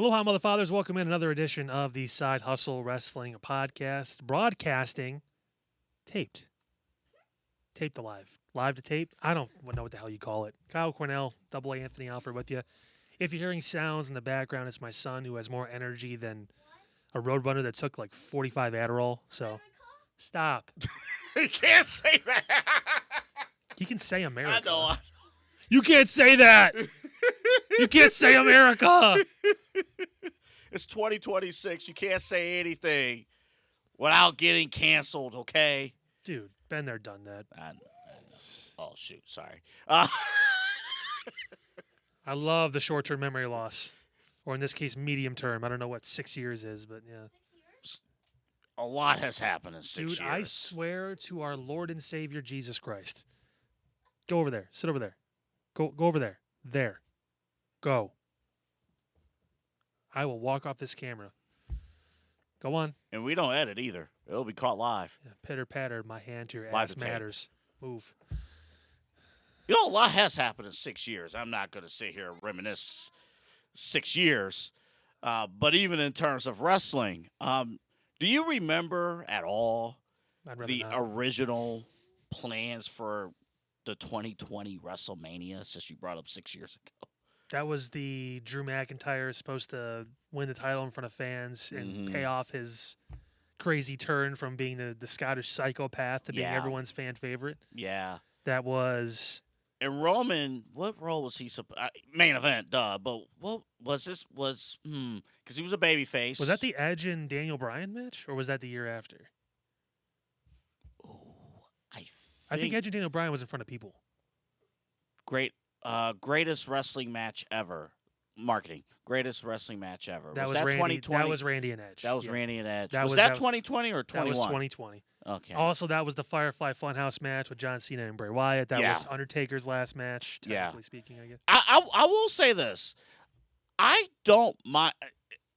Aloha, Mother Fathers. Welcome in another edition of the Side Hustle Wrestling Podcast. Broadcasting taped. Taped to live. Live to tape. I don't know what the hell you call it. Kyle Cornell, Double A Anthony Alfred with you. If you're hearing sounds in the background, it's my son who has more energy than a roadrunner that took like 45 Adderall. So stop. You can't say that. You can say America. I know. You can't say that. You can't say America. It's 2026. You can't say anything without getting canceled, okay? Dude, been there, done that. I know. Oh, shoot. Sorry. I love the short-term memory loss. Or in this case, medium term. I don't know what 6 years is, but yeah. A lot has happened in 6 years. Dude, I swear to our Lord and Savior Jesus Christ. Go over there. Sit over there. Go over there. There. Go. I will walk off this camera. Go on. And we don't edit either. It'll be caught live. Yeah, pitter patter, my hand to your Live ass to tape. matters. Move. You know, a lot has happened in 6 years. I'm not going to sit here and reminisce 6 years. But even in terms of wrestling, do you remember at all I'd rather the not. original plans for the 2020 WrestleMania, since you brought up 6 years ago? That was the Drew McIntyre is supposed to win the title in front of fans and Mhm. pay off his crazy turn from being the Scottish psychopath to being Yeah. everyone's fan favorite. Yeah. That was And Roman, what role was he? Main event, duh. But what was this? Because he was a babyface. was that the Edge and Daniel Bryan match, or was that the year after? Oh, I think Edge and Daniel Bryan was in front of people. Greatest wrestling match ever. Marketing. Greatest wrestling match ever. That was that Randy. 2020? That was Randy and Edge. That was Yeah. Randy and Edge. That Was was- that that was- 2020 or That 21? was 2020. Okay. Also, that was the Firefly Funhouse match with John Cena and Bray Wyatt. That Yeah. was Undertaker's last match, Yeah. technically speaking, I guess. I will say this. I don't mind.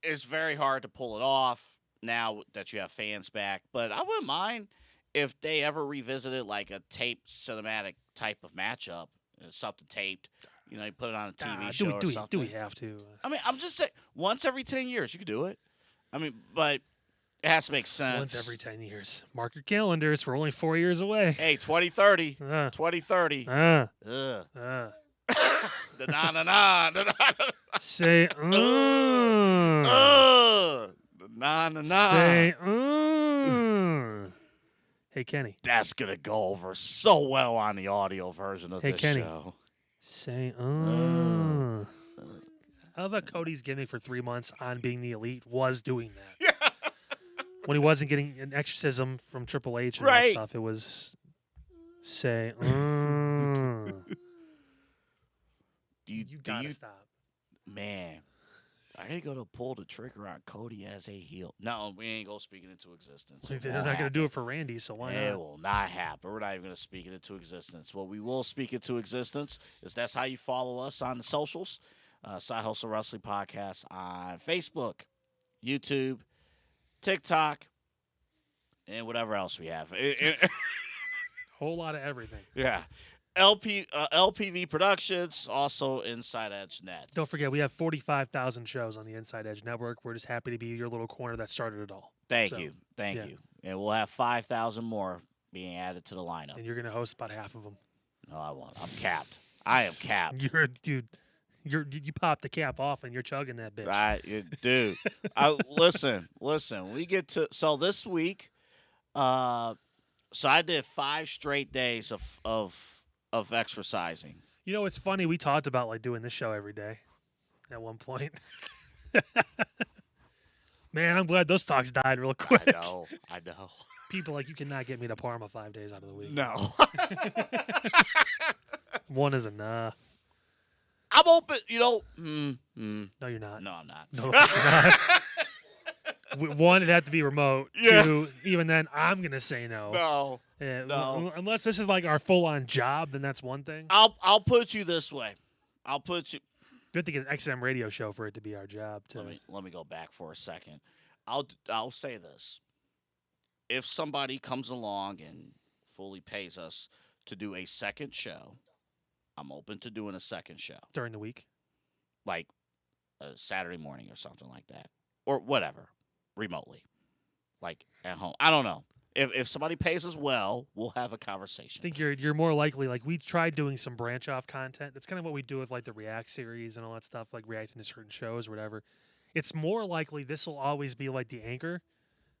It's very hard to pull it off now that you have fans back, but I wouldn't mind if they ever revisited like a taped cinematic type of matchup, something taped. You know, you put it on a TV show or something. Do we have to? I mean, I'm just saying, once every 10 years, you could do it. I mean, but it has to make sense. Once every 10 years. Mark your calendars. We're only 4 years away. Hey, 2030. Uh, 2030. uh, Ugh. uh. Da-na-na-na. Da-na-na-na. Say, Na-na-na. Say, Hey, Kenny. That's going to go over so well on the audio version of Hey, this Kenny. show. Say, I love how Cody's gimmick for 3 months on being the elite was doing that. Yeah. When he wasn't getting an exorcism from Triple H and all that Right. stuff, it was say, you gotta stop. Man, are they going to pull the trigger on Cody as a heel? No, we ain't going to speak it into existence. They're not going to do it for Randy, so why It not? will not happen. We're not even going to speak it into existence. What we will speak into existence is that's how you follow us on the socials. Side Hustle Wrestling Podcast on Facebook, YouTube, TikTok, and whatever else we have. Whole lot of everything. Yeah. LPV Productions, also Inside Edge Net. Don't forget, we have 45,000 shows on the Inside Edge Network. We're just happy to be your little corner that started it all. Thank So, you. Thank yeah. you. And we'll have 5,000 more being added to the lineup. And you're going to host about half of them. No, I won't. I'm capped. I am capped. You popped the cap off and you're chugging that bitch. Right, dude. Listen. We get to this week. So I did 5 straight days of exercising. You know, it's funny. We talked about like doing this show every day at one point. Man, I'm glad those talks died real quick. I know. People like, you cannot get me to Parma 5 days out of the week. No. One is enough. I'm open. No, you're not. No, I'm not. No, you're not. One, it'd have to be remote. Yeah. 2, even then, I'm gonna say no. No. Yeah, No. Unless this is like our full-on job, then that's one thing. I'll put you this way. I'll put you. We have to get an XM radio show for it to be our job. Let me go back for a second. I'll say this. If somebody comes along and fully pays us to do a second show, I'm open to doing a second show. During the week. Like Saturday morning or something like that, or whatever, remotely, like at home. I don't know. If somebody pays us well, we'll have a conversation. I think you're more likely. Like we tried doing some branch off content. That's kind of what we do with like the React series and all that stuff, like reacting to certain shows or whatever. It's more likely this will always be like the anchor,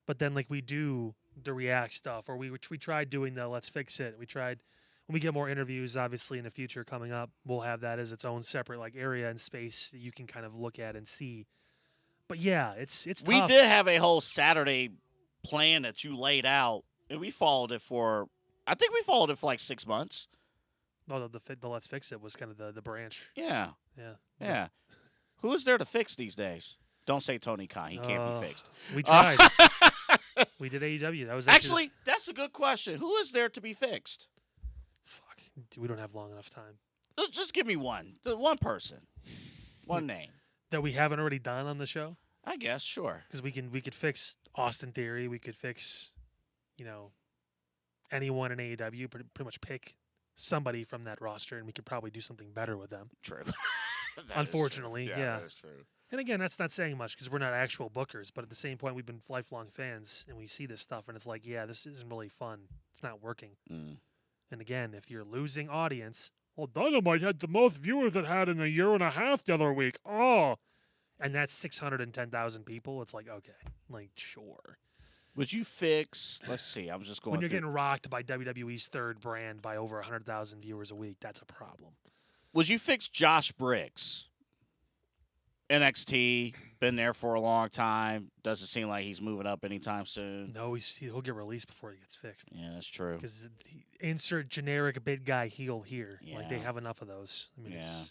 but then like we do the React stuff, or we tried doing the Let's Fix It. We tried when we get more interviews, obviously in the future coming up, we'll have that as its own separate like area and space that you can kind of look at and see. But yeah, it's tough. We did have a whole Saturday plan that you laid out, and we followed it for. I think we followed it for like 6 months. Oh, the Let's Fix It was kind of the branch. Yeah. Yeah. Who is there to fix these days? Don't say Tony Khan. He can't be fixed. We tried. We did AEW. That was actually that's a good question. Who is there to be fixed? Fuck. We don't have long enough time. Just give me one. One person. One name. That we haven't already done on the show? I guess, sure. Because we could fix Austin Theory. We could fix, anyone in AEW. Pretty much pick somebody from that roster, and we could probably do something better with them. True. Unfortunately, yeah. That is true. And again, that's not saying much because we're not actual bookers. But at the same point, we've been lifelong fans, and we see this stuff, and it's like, yeah, this isn't really fun. It's not working. Mm. And again, if you're losing audience, well, Dynamite had the most viewers it had in a year and a half the other week. Oh, and that's 610,000 people. It's like, okay, like sure. Would you fix? Let's see. I'm just going. When you're getting rocked by WWE's third brand by over 100,000 viewers a week, that's a problem. Would you fix Josh Briggs? NXT, been there for a long time. Doesn't seem like he's moving up anytime soon. No, he'll get released before he gets fixed. Yeah, that's true. Because insert generic big guy heel here. Yeah. Like they have enough of those. I mean, Yeah.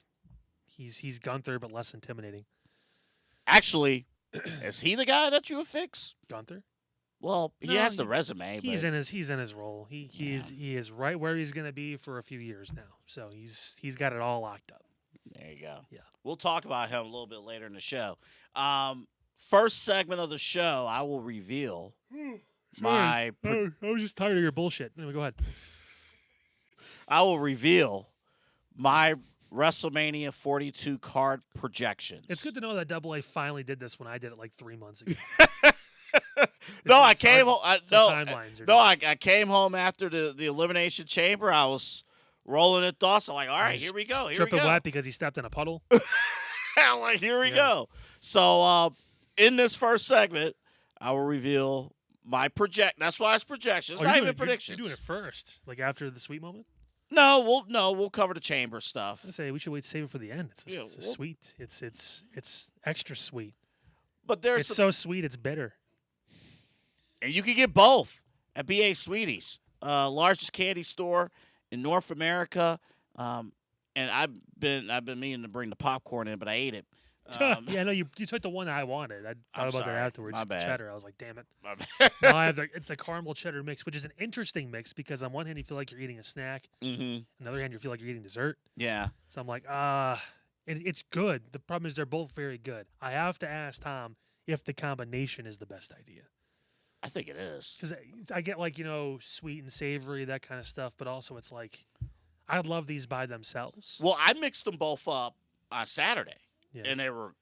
he's Gunther but less intimidating. Actually, is he the guy that you would fix? Gunther? Well, he has the resume. He's in his role. He is right where he's going to be for a few years now. So he's got it all locked up. There you go. Yeah. We'll talk about him a little bit later in the show. First segment of the show, I will reveal my. I was just tired of your bullshit. Anyway, go ahead. I will reveal my WrestleMania 42 card projections. It's good to know that AA finally did this when I did it like 3 months ago. No, I came home. I came home after the Elimination Chamber. I was rolling in thoughts. I'm like, all right, here we go. Dripping wet because he stepped in a puddle. I'm like, here we go. So in this first segment, I will reveal my project. That's why it's projections, not even predictions. You're doing it first, like after the sweet moment. No, we'll cover the chamber stuff. I say we should wait, save it for the end. It's sweet. It's extra sweet. But it's so sweet, it's bitter. And you can get both at BA Sweeties, largest candy store in North America. And I've been meaning to bring the popcorn in, but I ate it. Yeah, no, you took the one I wanted. I thought about that afterwards. My bad. Cheddar. I was like, damn it. My bad. Now I have it's the caramel cheddar mix, which is an interesting mix because on one hand you feel like you're eating a snack, mm-hmm. on the other hand you feel like you're eating dessert. Yeah. So I'm like, and it's good. The problem is they're both very good. I have to ask Tom if the combination is the best idea. I think it is. Because I get like, sweet and savory, that kind of stuff, but also it's like, I love these by themselves. Well, I mixed them both up on Saturday, and they were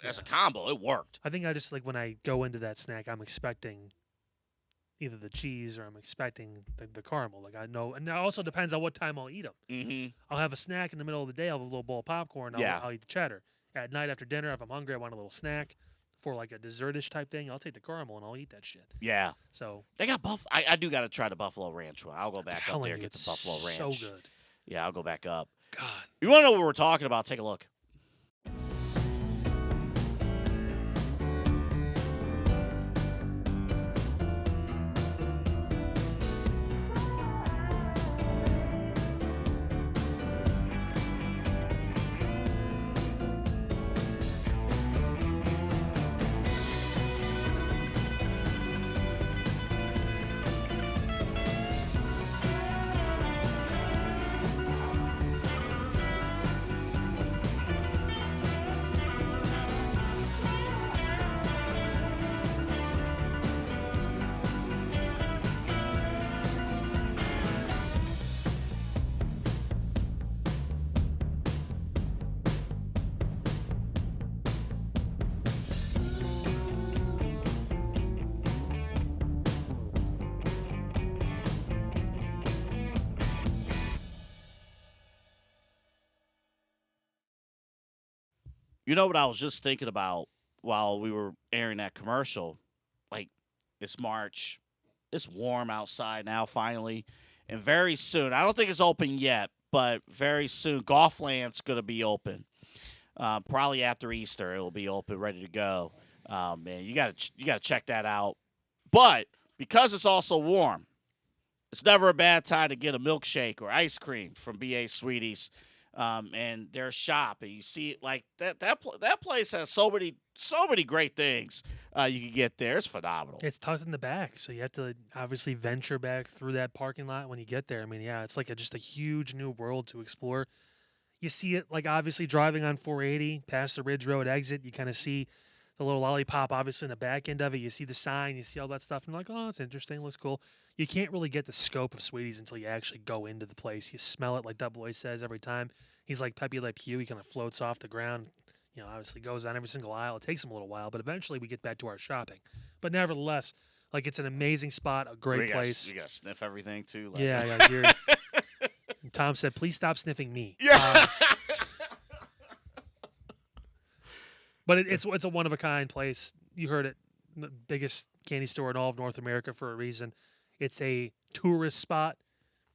as a combo. It worked. I think I just like when I go into that snack, I'm expecting either the cheese or I'm expecting the caramel. Like I know, and it also depends on what time I'll eat them. Mm-hmm. I'll have a snack in the middle of the day. I'll have a little bowl of popcorn. I'll eat the cheddar. At night after dinner, if I'm hungry, I want a little snack. For like a dessertish type thing, I'll take the caramel and I'll eat that shit. Yeah. So they got I do got to try the Buffalo Ranch one. I'll go back up there and get the Buffalo Ranch. So good. Yeah, I'll go back up. God. You want to know what we're talking about? Take a look. You know what I was just thinking about while we were airing that commercial? Like, it's March. It's warm outside now, finally. And very soon, I don't think it's open yet, but very soon, Golfland's going to be open. Probably after Easter, it will be open, ready to go. Man, you gotta check that out. But because it's also warm, it's never a bad time to get a milkshake or ice cream from BA Sweeties, and their shop. And you see, like that place has so many great things you can get there. It's phenomenal. It's tucked in the back, so you have to obviously venture back through that parking lot when you get there. I mean, yeah, it's like just a huge new world to explore. You see it, like, obviously driving on 480 past the Ridge Road exit. You kind of see the little lollipop, obviously, in the back end of it. You see the sign, you see all that stuff, and you're like, oh, it's interesting, looks cool. You can't really get the scope of Sweeties until you actually go into the place. You smell it, like Double A says every time. He's like Pepe Le Pew. He kind of floats off the ground. You know, obviously goes on every single aisle. It takes him a little while, but eventually we get back to our shopping. But nevertheless, like, it's an amazing spot, a great place. You got to sniff everything, too. Like. Yeah, you're... Tom said, please stop sniffing me. Yeah. But it's a one-of-a-kind place. You heard it. The biggest candy store in all of North America for a reason. It's a tourist spot.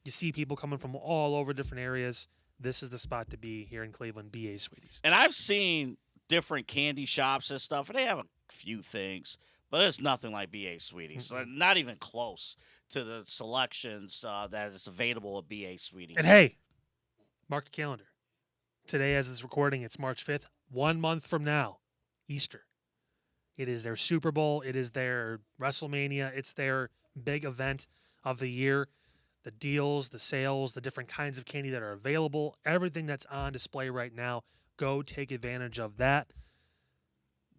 You see people coming from all over different areas. This is the spot to be here in Cleveland, BA Sweeties. And I've seen different candy shops and stuff, and they have a few things, but it's nothing like BA Sweeties. Mm-mm. Not even close to the selections that is available at BA Sweeties. And hey, mark your calendar. Today, as it's recording, it's March 5th. 1 month from now, Easter. It is their Super Bowl. It is their WrestleMania. It's their big event of the year. The deals, the sales, the different kinds of candy that are available, everything that's on display right now, go take advantage of that.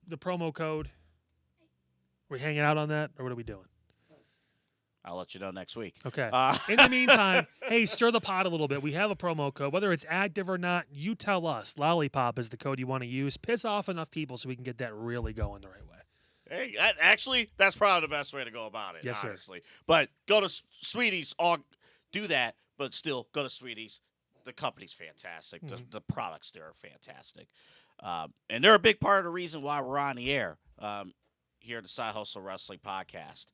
The promo code, we hanging out on that, or what are we doing? I'll let you know next week. Okay. In the meantime, hey, stir the pot a little bit. We have a promo code. Whether it's active or not, you tell us. Lollipop is the code you want to use. Piss off enough people so we can get that really going the right way. Hey, actually, that's probably the best way to go about it, Yes, honestly. sir. But go to Sweeties. Do that, but still go to Sweeties. The company's fantastic. Mm-hmm. The products there are fantastic. And they're a big part of the reason why we're on the air here at the Side Hustle Wrestling Podcast.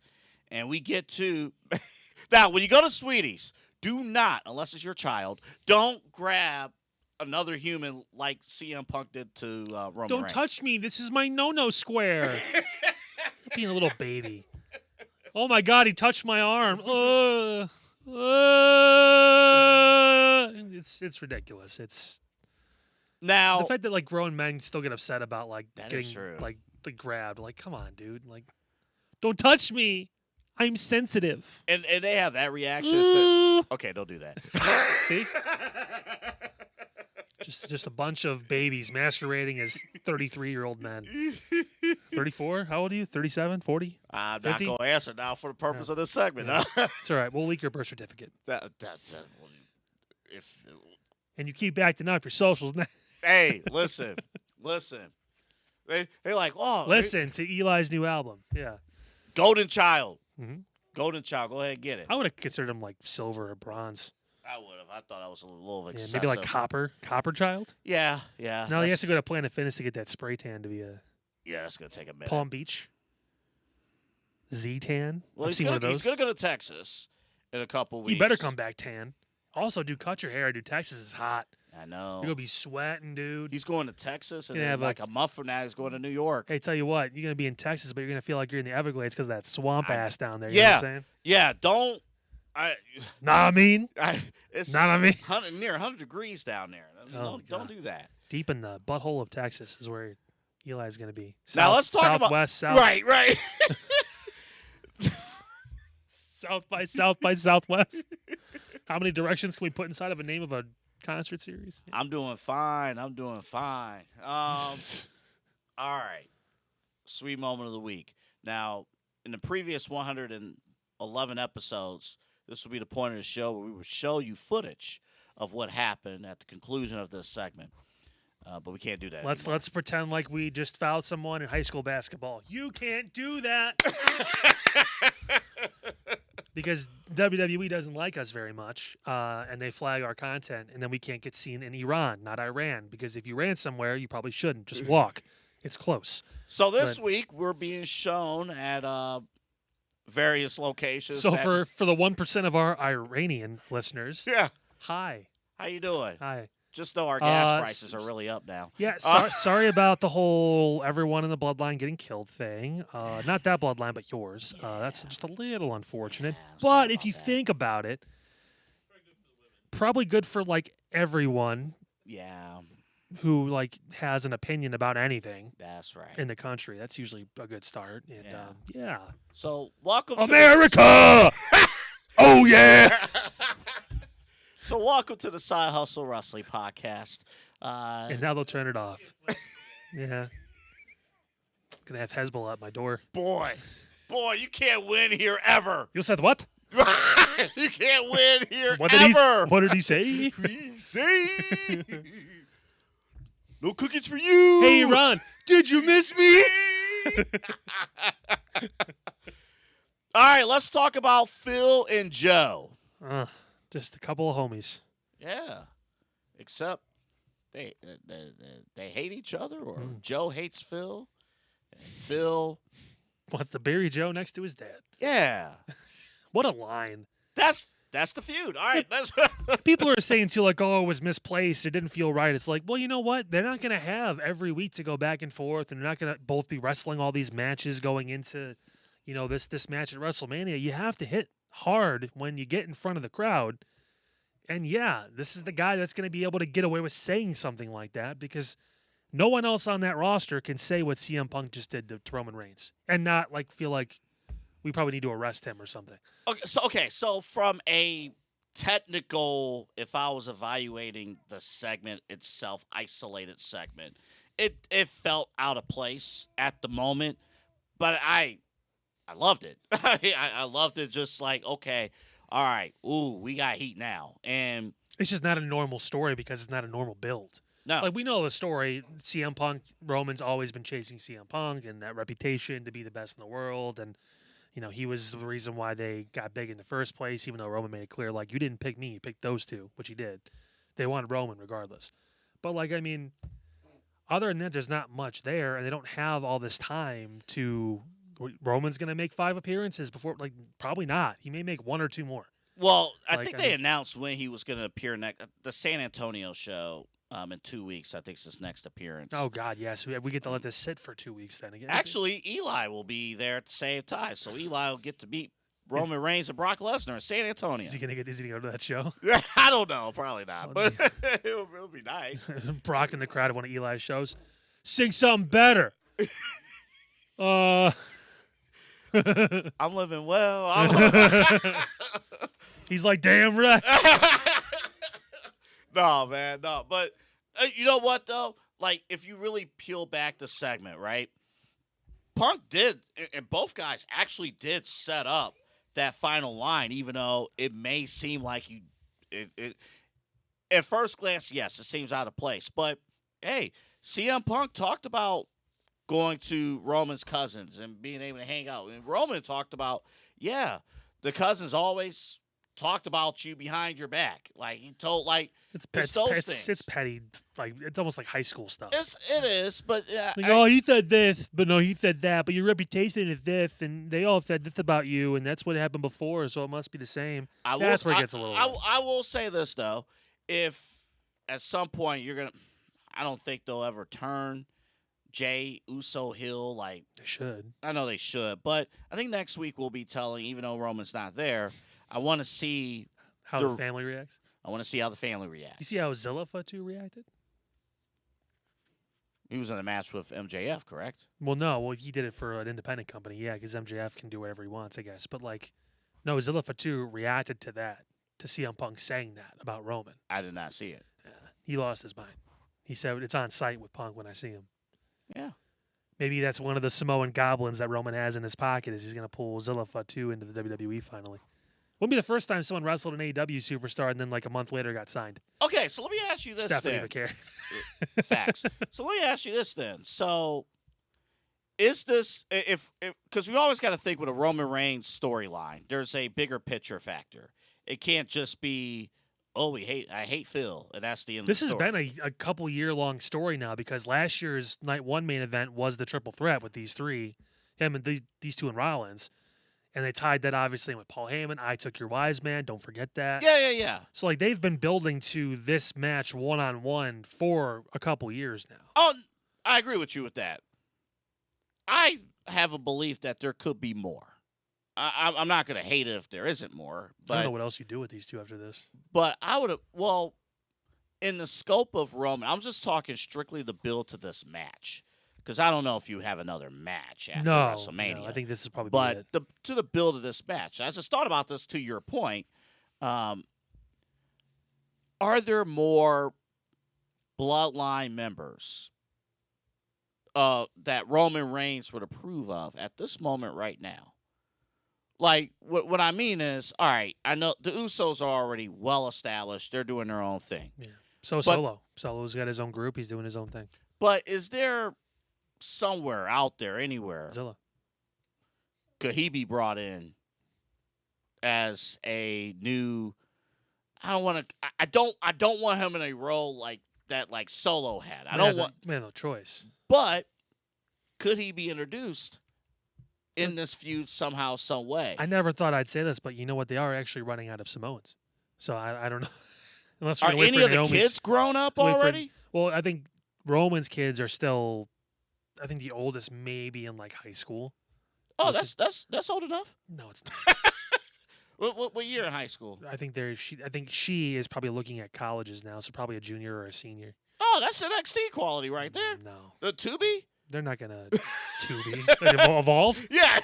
And we get to – now, when you go to Sweeties, do not, unless it's your child, don't grab another human like CM Punk did to Roman Don't Reigns. touch me. This is my no-no square. Being a little baby. Oh, my God, he touched my arm. It's ridiculous. It's Now, the fact that, like, grown men still get upset about, like, That getting is true. like the grabbed. Like, come on, dude. Like, don't touch me. I'm sensitive. and they have that reaction. Okay, don't do that. See? Just a bunch of babies masquerading as 33-year-old men. 34? How old are you? 37? 40? I'm 50? not going to answer now for the purpose of this segment. Yeah. Huh? It's all right. We'll leak your birth certificate. If And you keep acting up your socials now. hey, listen. They're like, oh, Listen to Eli's new album. Yeah. Golden Child. Mhm. Golden Child. Go ahead and get it. I would have considered him like silver or bronze. I would have. I thought I was a little Yeah, excessive. maybe like copper child. Yeah. Now he has to go to Planet Fitness to get that spray tan to be a Yeah, that's gonna take a minute. Palm Beach. Z-tan. Well, I've seen one of those. He's gonna go to Texas in a couple weeks. He better come back tan. Also, dude, cut your hair, dude. Texas is hot. I know. You're gonna be sweating, dude. He's going to Texas, and Gonna then have like a month from now, he's going to New York. Hey, tell you what, you're gonna be in Texas, but you're gonna feel like you're in the Everglades because of that swamp ass down there. You know Yeah. what I'm saying? Yeah, don't. Nah, I mean, It's not I mean. near 100 degrees down there. Oh, Don't God. do that. Deep in the butthole of Texas is where Eli's gonna be. Now let's talk about Southwest, South. Right. South by Southwest. How many directions can we put inside of a name of a concert series? I'm doing fine. All right. Sweet moment of the week. Now, in the previous 111 episodes, this will be the point of the show where we will show you footage of what happened at the conclusion of this segment. But we can't do that. anymore. Let's pretend like we just fouled someone in high school basketball. You can't do that. because WWE doesn't like us very much, and they flag our content, and then we can't get seen in Iran, not Iran, because if you ran somewhere, you probably shouldn't. Just walk. It's close. So this week we're being shown at various locations. So for the 1% of our Iranian listeners, yeah, hi. How you doing? Hi. Just know our gas prices are really up now. Yeah, sorry about the whole everyone in the bloodline getting killed thing. Not that bloodline, but yours. That's just a little unfortunate. But if you think about it, probably good for like everyone. Yeah. Who like has an opinion about anything. That's right. In the country, that's usually a good start. And yeah. So welcome America. Oh yeah. So welcome to the Side Hustle Wrestling Podcast. And now they'll turn it off. Yeah. Gonna have Hezbollah at my door. Boy, you can't win here ever. You said what? You can't win here ever. What did he say? No cookies for you. Hey, Ron, did you miss me? All right, let's talk about Phil and Joe. Just a couple of homies. Yeah, except they hate each other, or Joe hates Phil, and Phil wants to bury Joe next to his dad. Yeah. What a line. That's the feud. All right. People are saying, too, like, oh, it was misplaced. It didn't feel right. It's like, well, you know what? They're not going to have every week to go back and forth, and they're not going to both be wrestling all these matches going into, this match at WrestleMania. You have to hit hard when you get in front of the crowd. And, yeah, this is the guy that's going to be able to get away with saying something like that because no one else on that roster can say what CM Punk just did to Roman Reigns and not, like, feel like we probably need to arrest him or something. So from a technical, if I was evaluating the segment itself, isolated segment, it felt out of place at the moment, but I loved it. I loved it. Just like, okay, all right, we got heat now, and it's just not a normal story because it's not a normal build. No, like we know the story. CM Punk, Roman's always been chasing CM Punk and that reputation to be the best in the world, and he was the reason why they got big in the first place, even though Roman made it clear, like, you didn't pick me, you picked those two, which he did. They wanted Roman regardless. But, like, I mean, other than that, there's not much there, and they don't have all this time to – Roman's going to make 5 appearances before – like, probably not. He may make 1 or 2 more. Well, I think they announced when he was going to appear next – the San Antonio show. In 2 weeks, I think it's his next appearance. Oh, God, yes. We get to let this sit for 2 weeks then. Again. Actually, Eli will be there at the same time, so Eli will get to meet Roman Reigns and Brock Lesnar in San Antonio. Is he going to go to that show? I don't know. Probably not, but it'll be nice. Brock in the crowd at one of Eli's shows. Sing something better. I'm living well. He's like, damn right. No, man, no. But you know what, though? Like, if you really peel back the segment, right? Punk did, and both guys actually did set up that final line, even though it may seem like at first glance, yes, it seems out of place. But, hey, CM Punk talked about going to Roman's cousins and being able to hang out. And Roman talked about, the cousins always talked about you behind your back. Like, he told, like, it's petty. Like, it's almost like high school stuff. It is, but he said this, but no, he said that, but your reputation is this, and they all said this about you, and that's what happened before, so it must be the same. That's where it gets a little. I will say this though, if at some point I don't think they'll ever turn Jay Uso heel. Like, they should. I know they should, but I think next week we'll be telling, even though Roman's not there, I want to see how the family reacts. I want to see how the family reacts. You see how Zilla Fatu reacted? He was in a match with MJF, correct? Well, no. Well, he did it for an independent company, yeah, because MJF can do whatever he wants, I guess. But, like, no, Zilla Fatu reacted to that, to CM Punk saying that about Roman. I did not see it. Yeah, he lost his mind. He said, it's on site with Punk when I see him. Yeah. Maybe that's one of the Samoan goblins that Roman has in his pocket is he's going to pull Zilla Fatu into the WWE finally. Wouldn't be the first time someone wrestled an AEW superstar and then like a month later got signed. Okay, so let me ask you this Stephanie then. Vaquer. Facts. So let me ask you this then. So is this if because we always got to think with a Roman Reigns storyline, there's a bigger picture factor. It can't just be, oh, I hate Phil, and that's the end This of the has story. been a couple year long story now because last year's night one main event was the triple threat with these three, him and these two and Rollins, and they tied that obviously with Paul Heyman. I took your wise man. Don't forget that. Yeah. So like they've been building to this match one on one for a couple years now. Oh, I agree with you with that. I have a belief that there could be more. I'm not going to hate it if there isn't more. But, I don't know what else you do with these two after this. But I would have, well, in the scope of Roman, I'm just talking strictly the build to this match. Because I don't know if you have another match after WrestleMania. No, I think this is probably but it. To the build of this match, I just thought about this to your point. Are there more bloodline members that Roman Reigns would approve of at this moment right now? Like, what I mean is, all right, I know the Usos are already well established. They're doing their own thing. Yeah. Solo. Solo's got his own group. He's doing his own thing. But is there somewhere out there, anywhere, Zilla. could he be brought in as a new? I don't want him in a role like that, like Solo had. I don't want. Man, no choice. But could he be introduced in this feud somehow, some way? I never thought I'd say this, but you know what? They are actually running out of Samoans. So I don't know. Unless Are any of the kids grown up already? Well, I think Roman's kids are still. I think the oldest may be in like high school. Oh, that's old enough. No, it's not. What year in high school? I think she is probably looking at colleges now, so probably a junior or a senior. Oh, that's NXT quality right there. No, The Tubi? they're not gonna Tubi evolve. Yeah.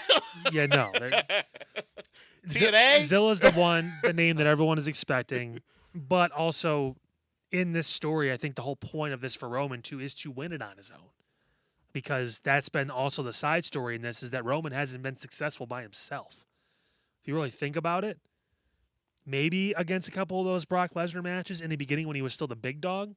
Yeah, no. TNA? Zilla's the name that everyone is expecting, but also in this story, I think the whole point of this for Roman too is to win it on his own, because that's been also the side story in this is that Roman hasn't been successful by himself. If you really think about it, maybe against a couple of those Brock Lesnar matches in the beginning when he was still the big dog.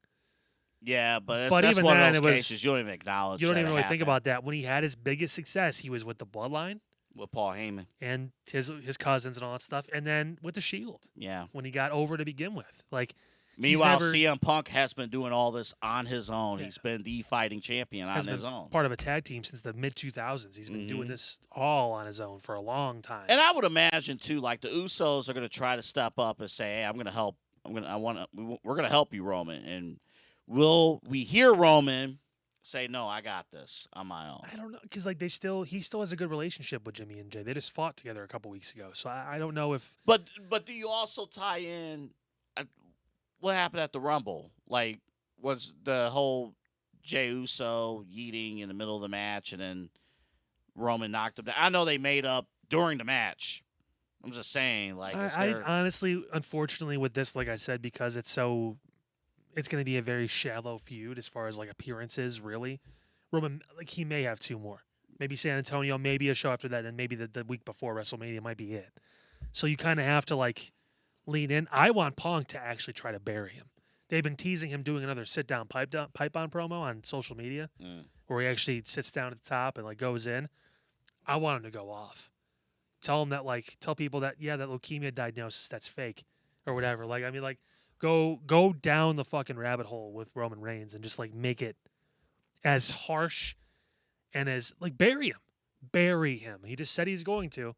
Yeah, but But that's even one then, of it those was- cases you don't even acknowledge. You don't that even it really think happened about that. When he had his biggest success, he was with the Bloodline with Paul Heyman. and his cousins and all that stuff, and then with the Shield Yeah. when he got over to begin with. Like, Meanwhile, never- CM Punk has been doing all this on his own. Yeah. He's been the fighting champion on has his been own. part of a tag team since the mid 2000s. He's been doing Mhm. this all on his own for a long time. And I would imagine too, like the Usos are going to try to step up and say, "Hey, I'm going to help. We're going to help you, Roman." And we hear Roman say, "No, I got this on my own." I don't know, because like he still has a good relationship with Jimmy and Jay. They just fought together a couple weeks ago, so I don't know if But do you also tie in what happened at the Rumble? Like, was the whole Jey Uso yeeting in the middle of the match, and then Roman knocked him down? I know they made up during the match. I'm just saying, like, is I there... honestly, unfortunately, with this, like I said, because it's going to be a very shallow feud as far as like appearances. Really, Roman, like he may have two more, maybe San Antonio, maybe a show after that, and maybe the week before WrestleMania might be it. So you kind of have to like lean in. I want Punk to actually try to bury him. They've been teasing him doing another sit down pipe on promo on social media, where he actually sits down at the top and like goes in. I want him to go off. Tell people that that leukemia diagnosis that's fake or whatever. Like, I mean, like go down the fucking rabbit hole with Roman Reigns and just like make it as harsh and as like bury him. He just said he's going to.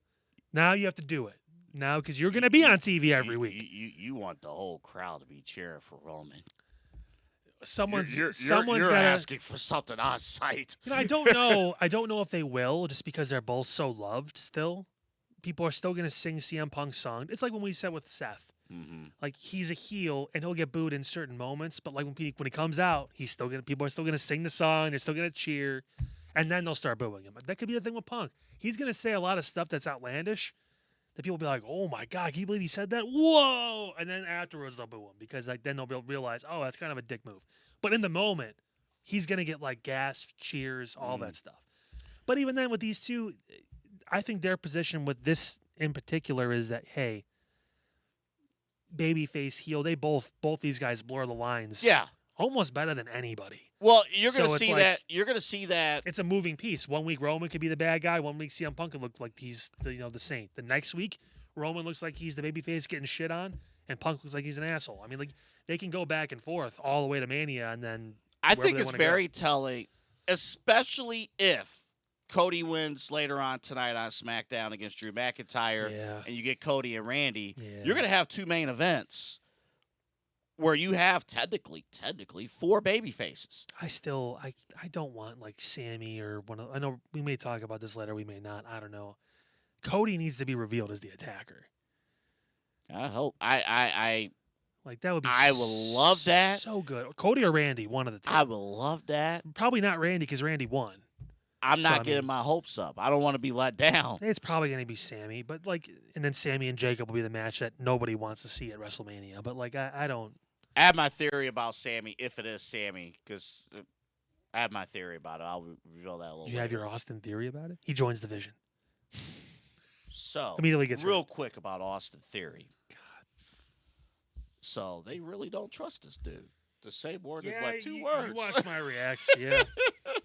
Now you have to do it now because you're going to be on TV every week. You want the whole crowd to be cheering for Roman. Someone's You're gotta, asking for something on site. I don't know. I don't know if they will, just because they're both so loved still. People are still going to sing CM Punk's song. It's like when we said with Seth. Mm-hmm. Like, he's a heel and he'll get booed in certain moments, but like when he comes out, people are still going to sing the song, they're still going to cheer, and then they'll start booing him. That could be the thing with Punk. He's going to say a lot of stuff that's outlandish that people will be like, "Oh my god, can you believe he said that? Whoa!" And then afterwards they'll boo him because like then they'll realize, "Oh, that's kind of a dick move." But in the moment, he's going to get like gasps, cheers, all that stuff. But even then with these two, I think their position with this in particular is that, hey, babyface, heel, they both these guys blur the lines almost better than anybody. Well, you're So going to it's see like- that. You're going to see that. It's a moving piece. 1 week Roman could be the bad guy. 1 week CM Punk could look like he's the saint. The next week Roman looks like he's the babyface getting shit on, and Punk looks like he's an asshole. I mean, like they can go back and forth all the way to Mania, and then I wherever think they it's wanna very telling, especially if Cody wins later on tonight on SmackDown against Drew McIntyre, Yeah. and you get Cody and Randy. Yeah. You're going to have 2 main events where you have technically 4 baby faces. I don't want like Sammy or one of. I know we may talk about this later. We may not. I don't know. Cody needs to be revealed as the attacker. I hope. I Like that would be. I will love that. So good. Cody or Randy, one of the two. I will love that. Probably not Randy because Randy won. I'm So, not I getting mean- my hopes up. I don't want to be let down. It's probably going to be Sammy, but like, and then Sammy and Jacob will be the match that nobody wants to see at WrestleMania. But like, I don't. I have my theory about Sammy, if it is Sammy, because I have my theory about it. I'll reveal that a little You have later. your Austin theory about it? He joins the Vision. So, Immediately gets real hurt. quick about Austin Theory. So, they really don't trust this dude to say more than, what, 2 words? You watch my reacts. Yeah.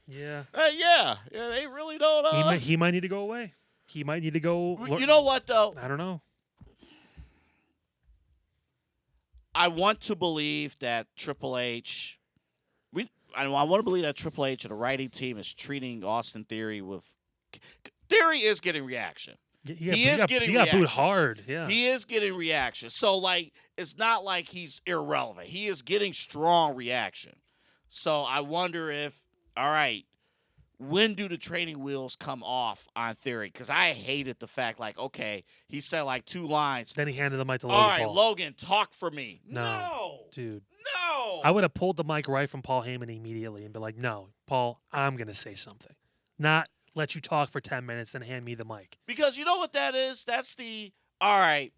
Yeah. Yeah, they really don't. He might need to go away. He might need to go. You know what, though? I don't know. I want to believe that Triple H. I want to believe that Triple H and the writing team is treating Austin Theory with. Theory is getting reaction. He is getting He got booed reaction. hard. Yeah. He is getting reaction. So, like, it's not like he's irrelevant. He is getting strong reaction. So, I wonder if, all right, when do the training wheels come off on Theory? Because I hated the fact, like, okay, he said, like, 2 lines. Then he handed the mic to All Logan right, Paul. Logan, talk for me. No. Dude. No. I would have pulled the mic right from Paul Heyman immediately and be like, no, Paul, I'm going to say something. Not let you talk for 10 minutes, then hand me the mic. Because you know what that is? That's all right,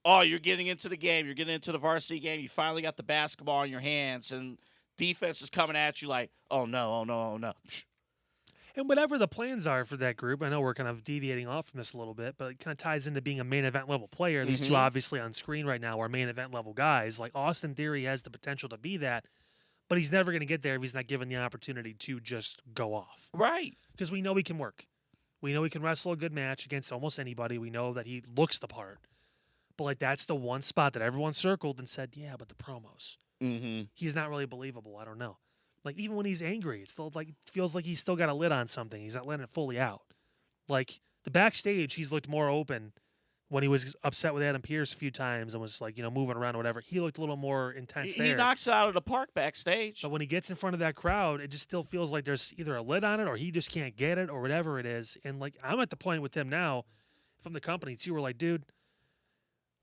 oh, you're getting into the game. You're getting into the varsity game. You finally got the basketball in your hands, and defense is coming at you like, oh, no, oh, no, oh, no. And whatever the plans are for that group, I know we're kind of deviating off from this a little bit, but it kind of ties into being a main event level player. These two Mhm. obviously on screen right now are main event level guys. Like Austin Theory has the potential to be that, but he's never going to get there if he's not given the opportunity to just go off. Right. Because we know he can work. We know he can wrestle a good match against almost anybody. We know that he looks the part. But like that's the one spot that everyone circled and said, yeah, but the promos. Mm-hmm. He's not really believable. I don't know. Like even when he's angry, it still like feels like he's still got a lid on something. He's not letting it fully out. Like the backstage, he's looked more open when he was upset with Adam Pearce a few times and was like, moving around or whatever. He looked a little more intense He there. knocks it out of the park backstage. But when he gets in front of that crowd, it just still feels like there's either a lid on it or he just can't get it or whatever it is. And like I'm at the point with him now from the company too. We're like, dude,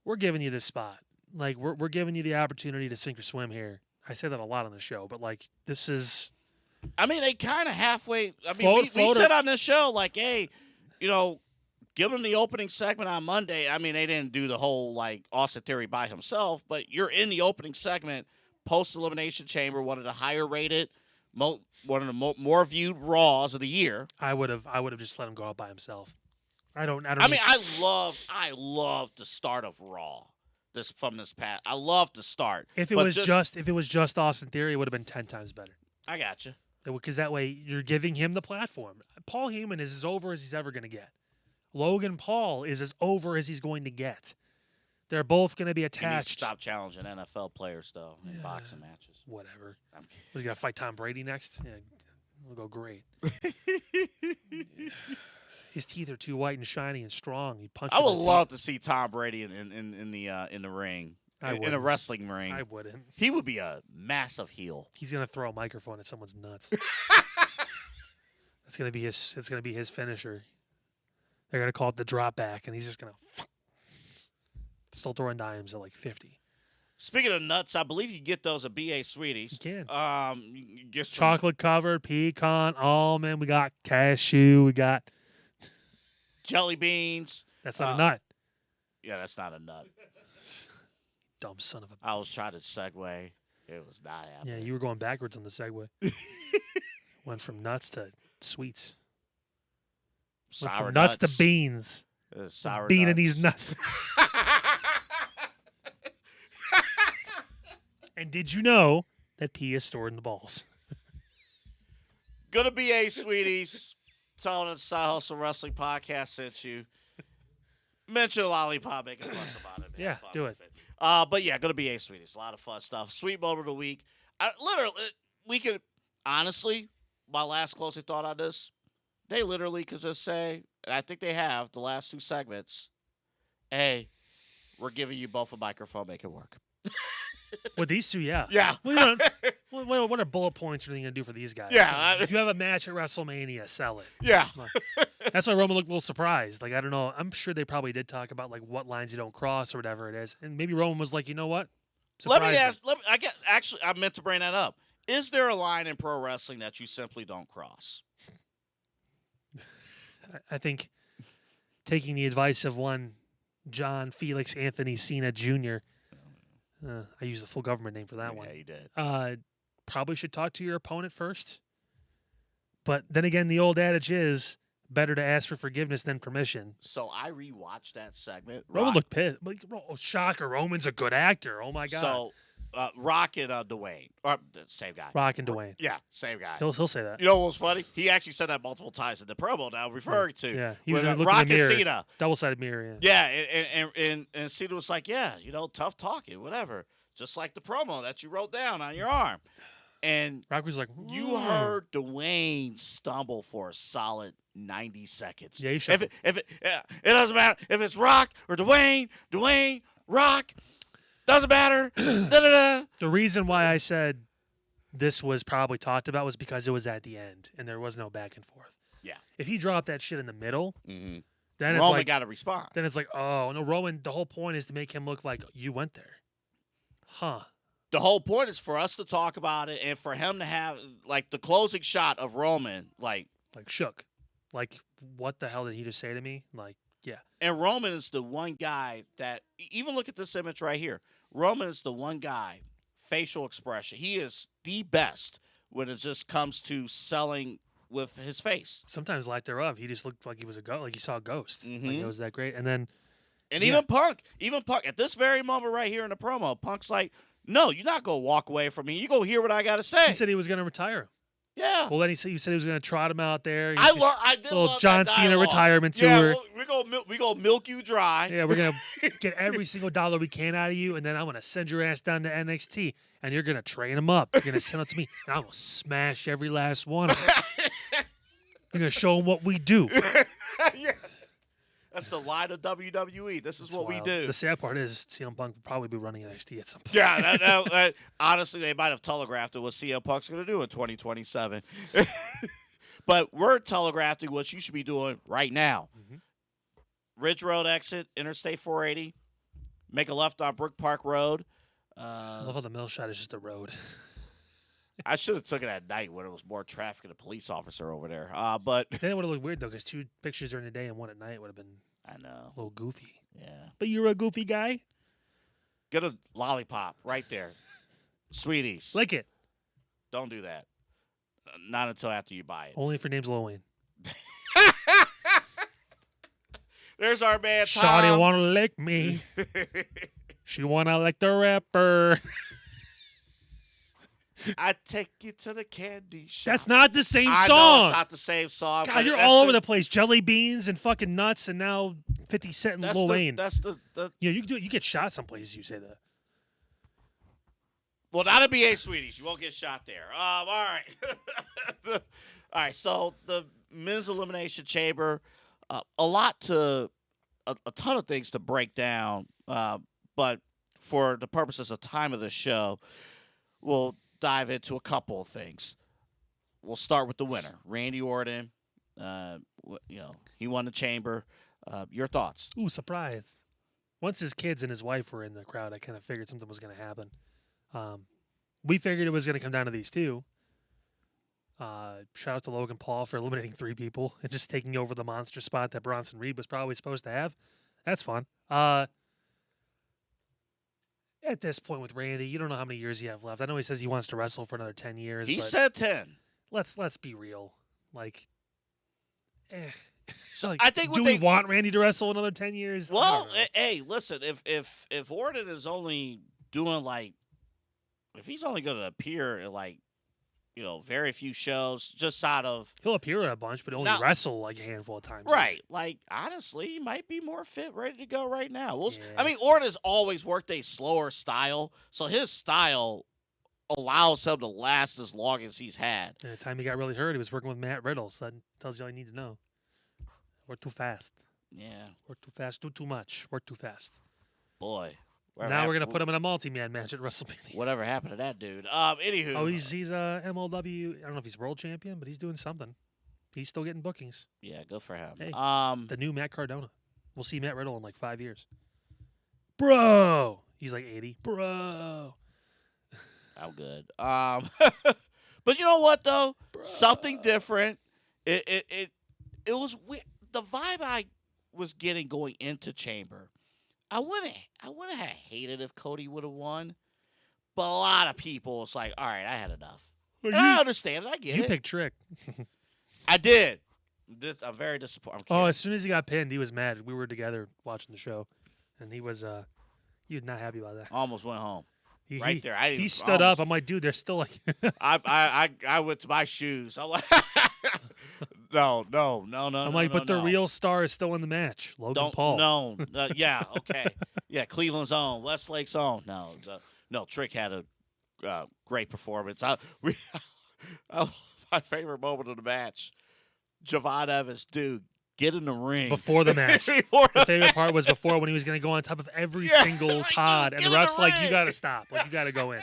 we're giving you this spot. Like we're giving you the opportunity to sink or swim here. I say that a lot on the show, but like this is I mean, they kind of halfway. I mean, Float- we floater- said on this show, like, hey, give him the opening segment on Monday. I mean, they didn't do the whole, like, Austin Theory by himself, but you're in the opening segment, post-Elimination Chamber, one of the higher-rated, one of the more viewed Raws of the year. I would have just let him go out by himself. I don't I mean, I love the start of Raw. From this past, I love the start. if it but was just Austin Theory, it would have been 10 times better. I got you. Because that way you're giving him the platform. Paul Heyman is as over as he's ever going to get. Logan Paul is as over as he's going to get. They're both going to be You need to attached. stop challenging NFL players though in Yeah. boxing matches. Whatever. I'm Was he going to fight Tom Brady next? Yeah, it'll go great. His teeth are too white and shiny and strong. He punched. I him would in the love to see Tom Brady in the ring, I in a wouldn't. wrestling ring. I wouldn't. He would be a massive heel. He's going to throw a microphone at someone's nuts. That's going to be his. It's going to be his finisher. They're going to call it the drop back, and he's just going to still throwing dimes at like 50. Speaking of nuts, I believe you can get those at BA Sweeties. You can. You can get some Chocolate covered, pecan, almond. We got cashew. We got. jelly beans. That's not a nut. Yeah, that's not a nut. Dumb son of a. I was trying to segue. It was not happening. Yeah, you were going backwards on the segue. Went from nuts to sweets. Went Sour from nuts to nuts. beans. Sour Bean in nuts. these nuts. And did you know that pee is stored in the balls. Gonna be a sweeties. Tell them the Side Hustle Wrestling Podcast sent you. Mention Lollipop, make a fuss about it. Man. Yeah, do it. But yeah, gonna be a sweeties. A lot of fun stuff. Sweet moment of the week. Literally, we could honestly. My last closing thought on this: they literally could just say, and I think they have the last 2 segments. Hey, we're giving you both a microphone. Make it work. With these two, yeah. Yeah. Well, what are bullet points are they going to do for these guys? Yeah. If you have a match at WrestleMania, sell it. Yeah. That's why Roman looked a little surprised. Like, I don't know. I'm sure they probably did talk about, like, what lines you don't cross or whatever it is. And maybe Roman was like, you know what? Let me ask. I meant to bring that up. Is there a line in pro wrestling that you simply don't cross? I think taking the advice of one John Felix Anthony Cena Jr., I used the full government name for that one. Yeah, you did. Probably should talk to your opponent first. But then again, the old adage is better to ask for forgiveness than permission. So I rewatched that segment. Roman looked pissed. Like, shocker, Roman's a good actor. Oh, my God. So Rock and Dwayne. Or, same guy. Rock and Dwayne. Yeah, same guy. He'll say that. You know what was funny? He actually said that multiple times in the promo now, referring to. Yeah, he was looking Rock in the mirror. and Cena. Double-sided mirror, yeah. Yeah, and Cena was like, yeah, tough talking, whatever. Just like the promo that you wrote down on your arm. And Rock was like, you heard Dwayne stumble for a solid 90 seconds. Yeah, he should. It doesn't matter if it's Rock or Dwayne, Rock, doesn't matter. Da-da-da. The reason why I said this was probably talked about was because it was at the end and there was no back and forth. Yeah. If he dropped that shit in the middle, Mm-hmm. then it's Roman like, got to respond. then it's like, oh no, Roman. The whole point is to make him look like you went there, huh? The whole point is for us to talk about it and for him to have like the closing shot of Roman, like shook, like what the hell did he just say to me? Like, yeah. And Roman is the one guy that even look at this image right here. Roman is the one guy, facial expression. He is the best when it just comes to selling with his face. Sometimes lack thereof. He just looked like he was a ghost, like he saw a ghost. Like, Mhm. it was that great. And then, even Punk, at this very moment right here in the promo, Punk's like, no, you're not going to walk away from me. You go hear what I got to say. he said he was going to retire him. Yeah. Well, then he said he was going to trot him out there. I did little love John that Cena dialogue. retirement tour. Yeah, we gonna milk you dry. Yeah, we're going to get every single dollar we can out of you, and then I'm going to send your ass down to NXT, and you're going to train him up. You're going to send it to me, and I'm going to smash every last one of them. You're going to show him what we do. Yeah. That's the line of WWE. This is That's what wild. we do. The sad part is CM Punk will probably be running NXT at some point. Yeah, that, honestly, they might have telegraphed it what CM Punk's going to do in 2027. But we're telegraphing what you should be doing right now. Mhm. Ridge Road exit, Interstate 480. Make a left on Brook Park Road. I love how the middle shot is just a road. I should have took it at night when it was more traffic and a police officer over there. But Then it would have looked weird, though, because 2 pictures during the day and 1 at night would have been I know. a little goofy. Yeah. But you're a goofy guy. Get a lollipop right there. Sweeties. Lick it. Don't do that. Not until after you buy it. Only if your name's Lil Wayne. There's our man, Shawty Tom. want to lick me. She want to lick the rapper. I take you to the candy shop. That's not the same I song. know it's not the same song. God, but you're that's all over the place. Jelly beans and fucking nuts, and now 50 Cent and That's Lil the, Wayne. That's the. Yeah, you can do it. You get shot some places. You say that. Well, not a BA Sweeties. You won't get shot there. All right. All right. So the men's elimination chamber, a ton of things to break down. But for the purposes of time of the show, we'll dive into a couple of things. We'll start with the winner, Randy Orton. He won the chamber. Your thoughts? Ooh, surprise. Once his kids and his wife were in the crowd, I kind of figured something was going to happen. We figured it was going to come down to these two. Shout out to Logan Paul for eliminating 3 people and just taking over the monster spot that Bronson Reed was probably supposed to have. That's fun. At this point with Randy, you don't know how many years you have left. I know he says he wants to wrestle for another 10 years. He but said 10. let's be real. Like, So I think do we want Randy to wrestle another 10 years? Well, hey, listen, if Orton is only doing like if he's only going to appear in like, very few shows, just out of He'll appear in a bunch, but only Now- wrestle like a handful of times. right, like honestly, he might be more fit, ready to go right now. I Yeah. mean, Orton's always worked a slower style, so his style allows him to last as long as he's had. And the time he got really hurt, he was working with Matt Riddle, so that tells you all you need to know. Work too fast. Yeah, Work too fast. Do too much. Work too fast. boy. Now we're gonna put him in a multi-man match at WrestleMania. Whatever happened to that dude? Anywho. Oh, he's MLW. I don't know if he's world champion, but he's doing something. He's still getting bookings. Yeah, good for him. Hey. The new Matt Cardona. We'll see Matt Riddle in like 5 years. Bro, he's like 80. Bro. How good. But you know what though? Bro. Something different. It was weird. The vibe I was getting going into Chamber. I wouldn't have hated if Cody would have won, but a lot of people was like, all right, I had enough. Well, And I understand it. I get you it. picked Trick. I did. I'm very disappointed. Oh, as soon as he got pinned, he was mad. We were together watching the show, and he was not happy about that. Almost went home. He, Right he- there. I He didn't- stood up. I'm like, dude, they're still like. I went to my shoes. I'm like, no. I'm like, but the real star is still in the match. Logan Paul. No. Yeah. Okay. Yeah. Cleveland's own. Westlake's own. No. Trick had a great performance. My favorite moment of the match. Javon Evans, dude, get in the ring Before the match. Before The favorite part was before when he was going to go on top of every Yeah, single like, pod, dude, and the get in ref's the like, you ring. got to stop. Like, you got to go in.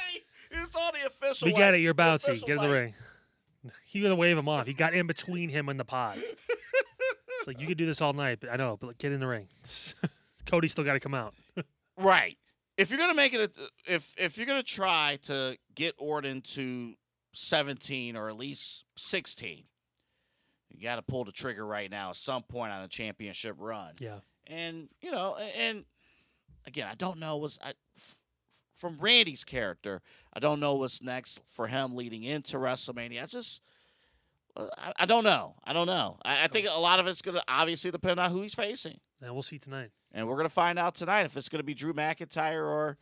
It's on the official. We like, get it. You're the bouncy. official's Get in the like, ring. He going to wave him off. He got in between him and the pod. It's like, you could do this all night, but I know, but get in the ring. Cody still got to come out. Right. If you're gonna make it, if you're gonna try to get Orton to 17 or at least 16, you got to pull the trigger right now at some point on a championship run. Yeah. And and again, I don't know from Randy's character. I don't know what's next for him leading into WrestleMania. I don't know. I think a lot of it's gonna obviously depend on who he's facing. And we'll see tonight. And we're going to find out tonight if it's going to be Drew McIntyre or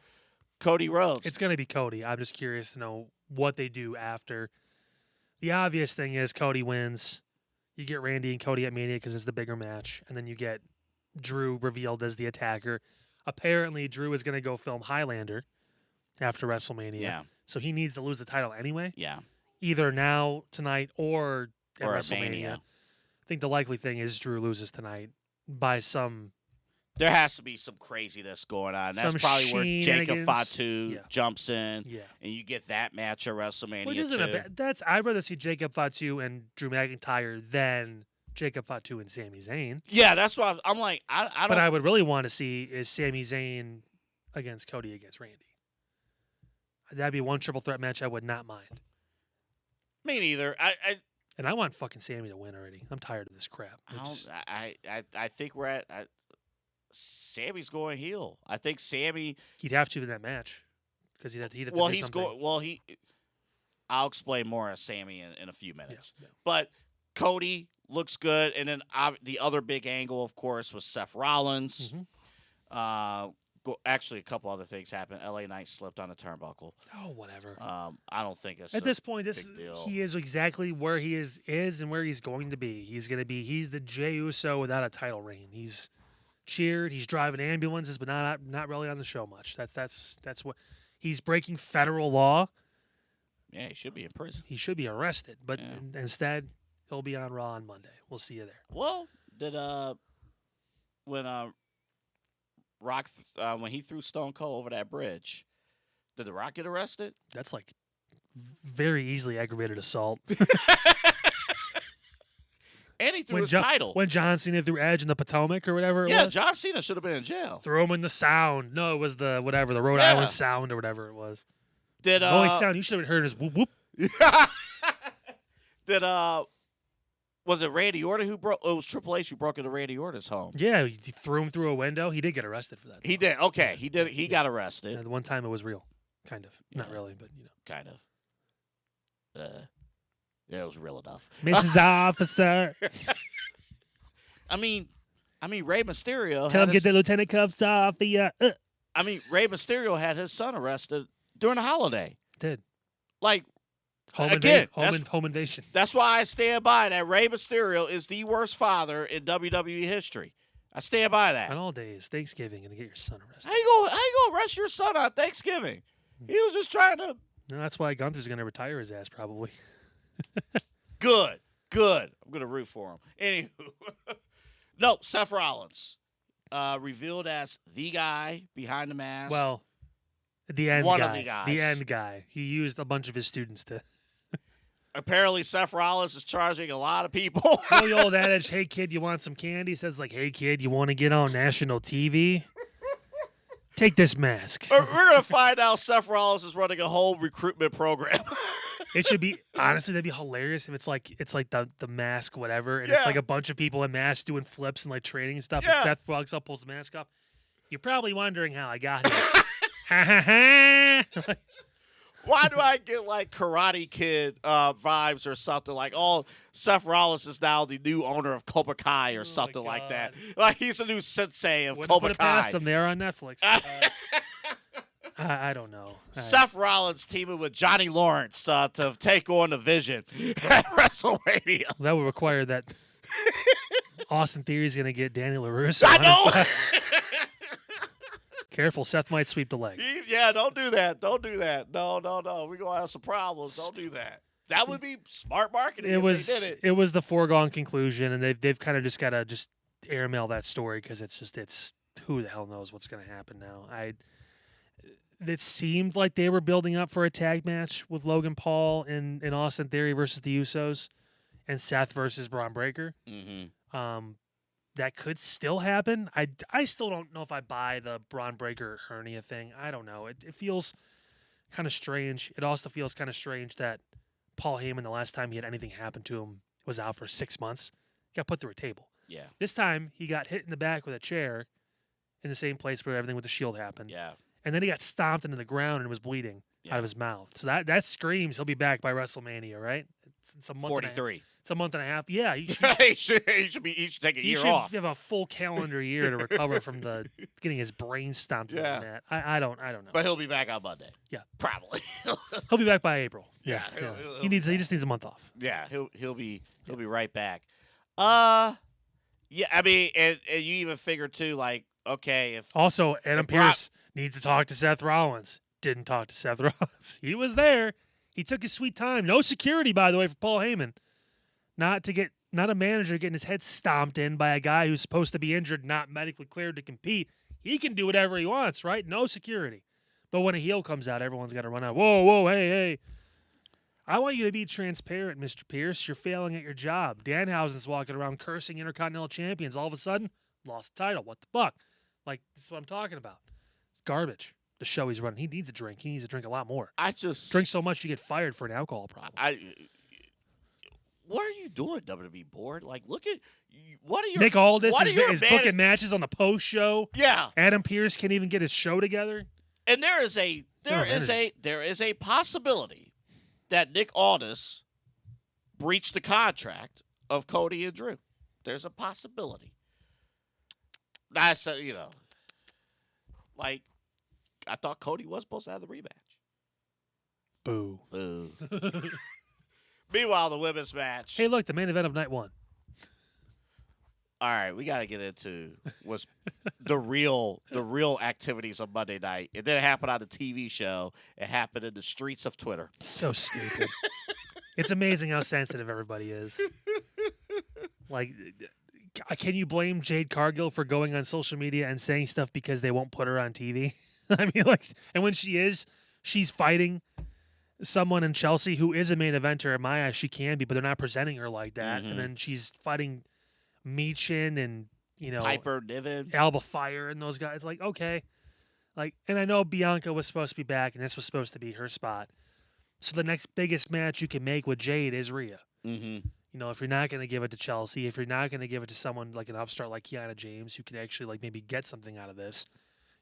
Cody Rhodes. It's going to be Cody. I'm just curious to know what they do after. The obvious thing is Cody wins. You get Randy and Cody at Mania because it's the bigger match. And then you get Drew revealed as the attacker. Apparently, Drew is going to go film Highlander after WrestleMania. Yeah. So he needs to lose the title anyway, Yeah. either now, tonight, or at Or at WrestleMania. Mania. I think the likely thing is Drew loses tonight by some. There has to be some craziness going on. That's Some probably where Jacob shenanigans. Fatu Yeah. jumps in, Yeah. and you get that match at WrestleMania. Which isn't a too. bad. That's I'd rather see Jacob Fatu and Drew McIntyre than Jacob Fatu and Sami Zayn. Yeah, that's why I'm like, I don't. But I would really want to see is Sami Zayn against Cody against Randy. That'd be one triple threat match I would not mind. me neither. And I want fucking Sammy to win already. I'm tired of this crap. I think we're at. Sammy's going heel. I think Sammy. He'd have to in that match because he'd have to Well, do he's something. going. Well, I'll explain more as Sammy in a few minutes. Yeah. But Cody looks good, and then the other big angle, of course, was Seth Rollins. Mhm. Actually, a couple other things happened. LA Knight slipped on a turnbuckle. Oh, whatever. I don't think it's At this point, big deal. he is exactly where he is and where he's going to be. He's the Jey Uso without a title reign. He's cheered. He's driving ambulances, but not really on the show much. That's what he's breaking federal law. Yeah, he should be in prison. He should be arrested, but Yeah. instead he'll be on Raw on Monday. We'll see you there. Well, when Rock when he threw Stone Cold over that bridge, did the Rock get arrested? That's like very easily aggravated assault. And he threw his title. When John Cena threw Edge in the Potomac or whatever it Yeah, was. John Cena should have been in jail. Throw him in the Sound. No, it was the Rhode Yeah. Island Sound or whatever it was. Did The only sound you should have heard is whoop whoop. Did was it Randy Orton who broke? It was Triple H who broke into Randy Orton's home. Yeah, he threw him through a window. He did get arrested for that. He though. did. Okay, he did. He got arrested. Yeah, the one time it was real, kind of. Not Yeah. really, but you know. Kind of. Yeah, it was real enough. Mrs. Officer, I mean, Rey Mysterio. tell had him his- get the lieutenant cuffs off. I mean, Rey Mysterio had his son arrested during the holiday. did. Like, Home again, home invasion. that's why I stand by that Rey Mysterio is the worst father in WWE history. I stand by that. On all days, Thanksgiving, gonna get your son arrested. How you gonna arrest your son on Thanksgiving? He was just trying to. No, that's why Gunther's gonna retire his ass probably. Good. I'm gonna root for him. Anywho, no, Seth Rollins, revealed as the guy behind the mask. Well, the end One guy. of the guys. The end guy. He used a bunch of his students to. Apparently, Seth Rollins is charging a lot of people. The old adage, "Hey kid, you want some candy?" Says like, "Hey kid, you want to get on national TV? Take this mask." We're gonna find out Seth Rollins is running a whole recruitment program. It should be honestly that'd be hilarious if it's like the mask whatever, and it's like a bunch of people in masks doing flips and like training and stuff. Yeah. And Seth walks up, pulls the mask off. You're probably wondering how I got here. Ha ha ha! Why do I get like Karate Kid vibes or something like? Oh, Seth Rollins is now the new owner of Cobra Kai or something like that. Like he's the new sensei of Wouldn't Cobra put it Kai. past them. They're on Netflix. I don't know. Seth Rollins teaming with Johnny Lawrence to take on the Vision at WrestleMania. That would require that Austin Theory is going to get Danny LaRusso. I know. Careful, Seth might sweep the leg. Yeah, don't do that. Don't do that. No. We're gonna have some problems. Don't do that. That would be smart marketing. If they did it. It was the foregone conclusion, and they've kind of just got to just airmail that story because it's who the hell knows what's going to happen now. It seemed like they were building up for a tag match with Logan Paul and Austin Theory versus the Usos, and Seth versus Braun Breaker. Mm-hmm. That could still happen. I still don't know if I buy the Braun Breaker hernia thing. I don't know. It feels kind of strange. It also feels kind of strange that Paul Heyman, the last time he had anything happen to him, was out for 6 months. He got put through a table. Yeah. This time, he got hit in the back with a chair in the same place where everything with the Shield happened. Yeah. And then he got stomped into the ground and was bleeding out of his mouth. So that screams he'll be back by WrestleMania, right? It's a month 43. It's a month and a half. Yeah, he should take a he year should off. have a full calendar year to recover from getting his brain stomped into the mat. I don't know. But he'll be back on Monday. Yeah, probably. He'll be back by April. Yeah, He just needs a month off. Yeah, he'll be right back. Yeah, I mean, and you even figure too, like, okay, if Also, Adam Pearce needs to talk to Seth Rollins. Didn't talk to Seth Rollins. He was there. He took his sweet time. No security, by the way, for Paul Heyman. Not a manager getting his head stomped in by a guy who's supposed to be injured, not medically cleared to compete. He can do whatever he wants, right? No security. But when a heel comes out, everyone's got to run out. Whoa, hey. I want you to be transparent, Mr. Pierce. You're failing at your job. Danhausen's walking around cursing Intercontinental Champions. All of a sudden, lost the title. What the fuck? Like, this is what I'm talking about. It's garbage. The show he's running. He needs a drink. He needs to drink a lot more. Drink so much you get fired for an alcohol problem. What are you doing, WWE board? Like, look at what are your Nick Aldis is booking matches on the post show. Yeah, Adam Pearce can't even get his show together. And there is a possibility that Nick Aldis breached the contract of Cody and Drew. There's a possibility. That's like I thought Cody was supposed to have the rematch. Boo. Meanwhile, the women's match. Hey, look, the main event of night one. All right, we got to get into what's the real activities on Monday night. It didn't happen on the TV show. It happened in the streets of Twitter. So stupid. It's amazing how sensitive everybody is. Like, can you blame Jade Cargill for going on social media and saying stuff because they won't put her on TV? I mean, like, and when she's fighting someone in Chelsea who is a main eventer. In my eyes, she can be, but they're not presenting her like that. Mm-hmm. And then she's fighting Meechin and, Piper Niven, Alba Fire and those guys. Like, okay. Like, and I know Bianca was supposed to be back, and this was supposed to be her spot. So the next biggest match you can make with Jade is Rhea. Mm-hmm. If you're not going to give it to Chelsea, if you're not going to give it to someone like an upstart like Kiana James who can actually like maybe get something out of this,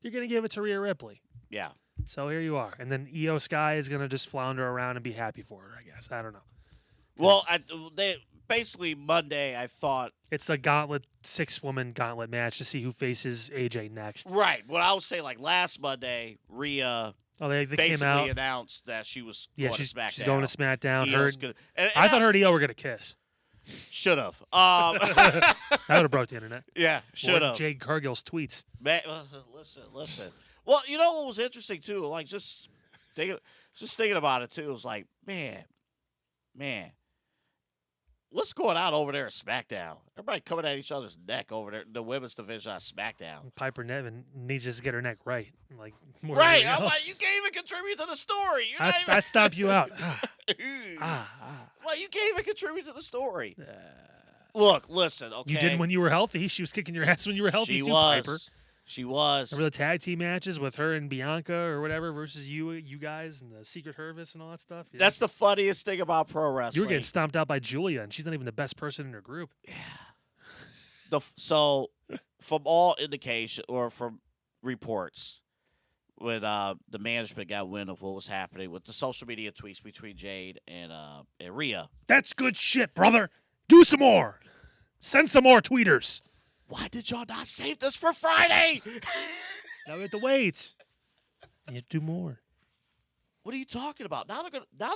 you're going to give it to Rhea Ripley. Yeah. So here you are. And then Io Sky is going to just flounder around and be happy for her, I guess. I don't know. Well, basically Monday, I thought. It's the gauntlet, 6-woman gauntlet match to see who faces AJ next. Right. What I would say, like last Monday, Rhea Oh, they came basically out. announced that she was Yeah, going she's to SmackDown. she's going to SmackDown. Io's gonna, and I thought her and Io were gonna kiss. should have. That would have broke the internet. Yeah, should have. Jade Cargill's tweets. Man, listen. Well, you know what was interesting too? Like just thinking about it too. It was like, man, what's going on over there at SmackDown? Everybody coming at each other's neck over there. The women's division on SmackDown. Piper Niven needs to just get her neck right. Like more Right. than I'm anything like, else. you can't even contribute to the story. That stopped you out. Like, you can't even contribute to the story. Look, listen, okay. You did when you were healthy. She was kicking your ass when you were healthy She too, was. Piper. She was. Remember the tag team matches with her and Bianca or whatever versus you guys and the Secret Service and all that stuff? Yeah. That's the funniest thing about pro wrestling. You were getting stomped out by Julia, and she's not even the best person in her group. Yeah. So, from all indication or from reports, when the management got wind of what was happening with the social media tweets between Jade and Rhea. That's good shit, brother. Do some more. Send some more tweeters. Why did y'all not save this for Friday? Now we have to wait. You have to do more. What are you talking about? Now they're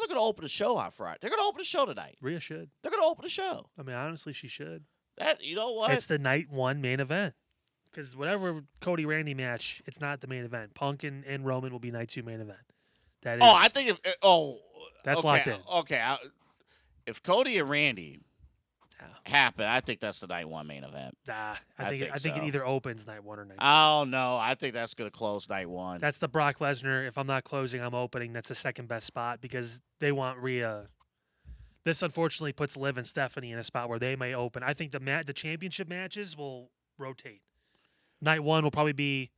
gonna open a show on Friday. They're gonna open a show tonight. Rhea should. They're gonna open a show. I mean, honestly, she should. That you know what? It's the night one main event. Because whatever Cody Randy match, it's not the main event. Punk and Roman will be night two main event. That is. Oh, I think That's okay, locked in. Okay, if Cody and Randy happen, I think that's the night one main event. I think think it so. either opens night one or night two. Oh no, I think that's gonna close night one. That's the Brock Lesnar. If I'm not closing, I'm opening. That's the second best spot because they want Rhea. This unfortunately puts Liv and Stephanie in a spot where they may open. I think the championship matches will rotate. Night one will probably be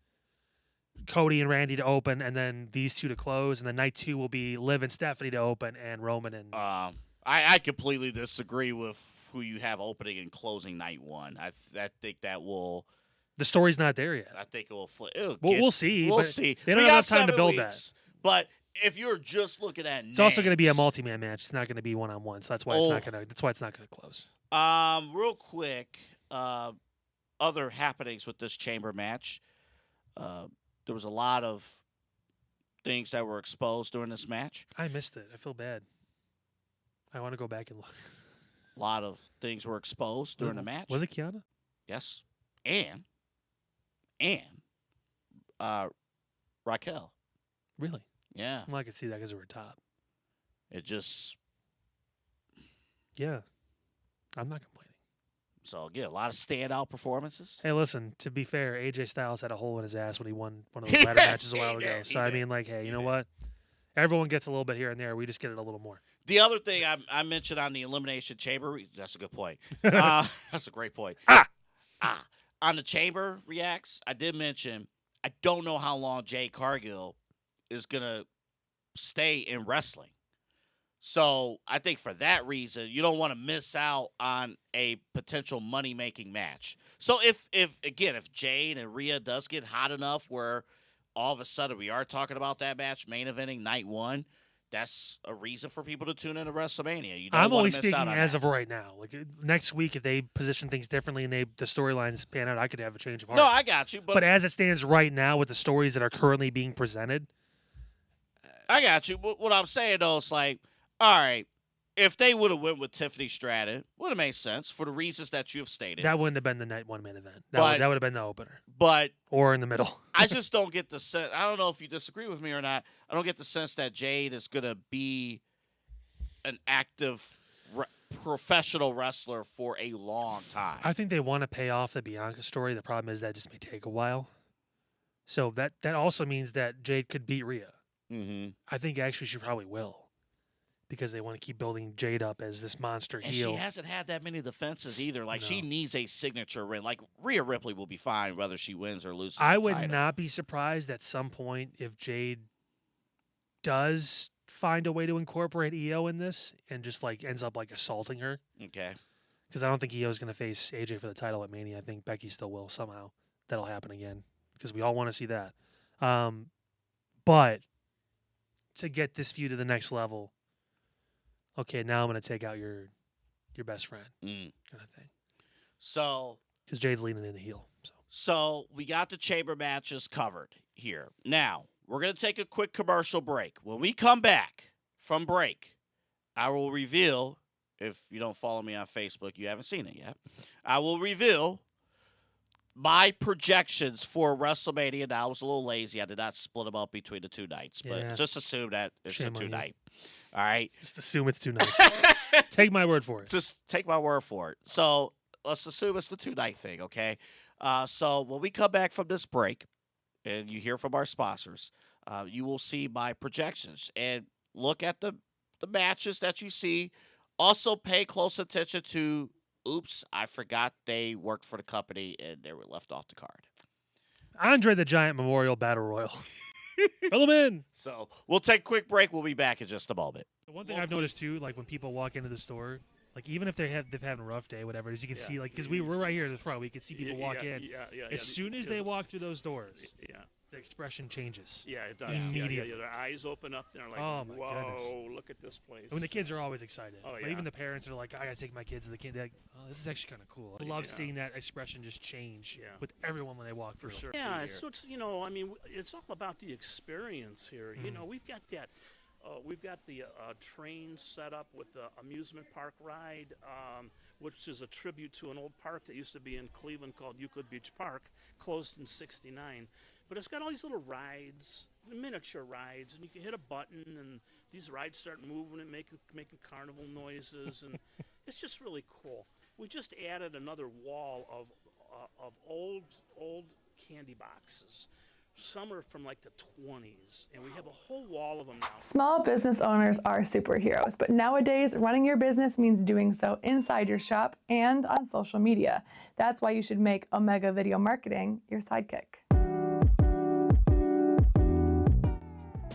Cody and Randy to open, and then these two to close, and then night two will be Liv and Stephanie to open, and Roman and. I completely disagree with who you have opening and closing night one. I think that will. The story's not there yet. I think it will flip. We'll see. We'll but see. They don't We have got enough time to 7 build weeks, that. But if you're just looking at It's also going to be a multi-man match. It's not going to be one-on-one, so that's why it's not going to. That's why it's not going to close. Real quick, other happenings with this chamber match. There was a lot of things that were exposed during this match. I missed it. I feel bad. I want to go back and look. A lot of things were exposed during the match. Was it Kiana? Yes. And Raquel. Really? Yeah. Well, I could see that because we were top. It just. Yeah. I'm not complaining. So, again, a lot of standout performances. Hey, listen, to be fair, AJ Styles had a hole in his ass when he won one of those ladder matches a while ago. So, I mean, like, hey, you know what? Everyone gets a little bit here and there. We just get it a little more. The other thing I mentioned on the Elimination Chamber, that's a good point. That's a great point. On the Chamber Reacts, I did mention, I don't know how long Jade Cargill is going to stay in wrestling. So I think for that reason, you don't want to miss out on a potential money-making match. So if Jade and Rhea does get hot enough where all of a sudden we are talking about that match, main eventing night one, that's a reason for people to tune into WrestleMania. You don't I'm wanna only miss speaking out on as that. of right now. Like next week, if they position things differently and the storylines pan out, I could have a change of heart. No, I got you. But as it stands right now with the stories that are currently being presented, I got you. But what I'm saying, though, is like, all right, if they would have went with Tiffany Stratton, would have made sense for the reasons that you have stated. that wouldn't have been the night one main event. That But- would have been the opener But or in the middle. I just don't get the sense. I don't know if you disagree with me or not. I don't get the sense that Jade is going to be an active professional wrestler for a long time. I think they want to pay off the Bianca story. The problem is that just may take a while. So that also means that Jade could beat Rhea. Mm-hmm. I think actually she probably will. Because they want to keep building Jade up as this monster And heel. she hasn't had that many defenses either. Like, she No. needs a signature win. Like, Rhea Ripley will be fine whether she wins or loses. I the would title. not be surprised at some point if Jade does find a way to incorporate Io in this and just like ends up like assaulting her. Okay. Because I don't think Io's going to face AJ for the title at Mania. I think Becky still will somehow. That'll happen again because we all want to see that. But to get this feud to the next level, okay, now I'm going to take out your best friend kind of thing. So Because Jade's leaning in the heel. we got the chamber matches covered here. Now, We're going to take a quick commercial break. When we come back from break, I will reveal, if you don't follow me on Facebook, you haven't seen it yet, I will reveal my projections for WrestleMania. Now, I was a little lazy. I did not split them up between the 2 nights, but Yeah. just assume that it's Shame a on you. 2-night. All right? Just assume it's 2 nights. Take my word for it. Just take my word for it. So let's assume it's the 2-night thing, okay? So when we come back from this break and you hear from our sponsors, you will see my projections and look at the matches that you see. Also pay close attention to, oops, I forgot they worked for the company and they were left off the card. Andre the Giant Memorial Battle Royal. Fill them in. So we'll take a quick break. We'll be back in just a moment. The one thing I've noticed too, like when people walk into the store, like even if they've had a rough day, whatever, is you can see, like, because we're right here in the front, we can see people walk in. As soon as they walk through those doors, the expression changes. Yeah, it does. Immediately. Their eyes open up. They're like, Oh, my whoa, goodness. look at this place. I mean, the kids are always excited. Oh, But yeah. even the parents are like, I gotta take my kids to the kid. They're like, oh, this is actually kind of cool. I love seeing that expression just change with everyone when they walk through. For sure. Yeah. Yeah, so it's, I mean, it's all about the experience here. We've got that. We've got the train set up with the amusement park ride, which is a tribute to an old park that used to be in Cleveland called Euclid Beach Park, closed in '69. But it's got all these little rides, miniature rides, and you can hit a button, and these rides start moving and making carnival noises, and it's just really cool. We just added another wall of old candy boxes. Some are from like the 20s, and we have a whole wall of them now. Small business owners are superheroes, but nowadays running your business means doing so inside your shop and on social media. That's why you should make Omega Video Marketing your sidekick.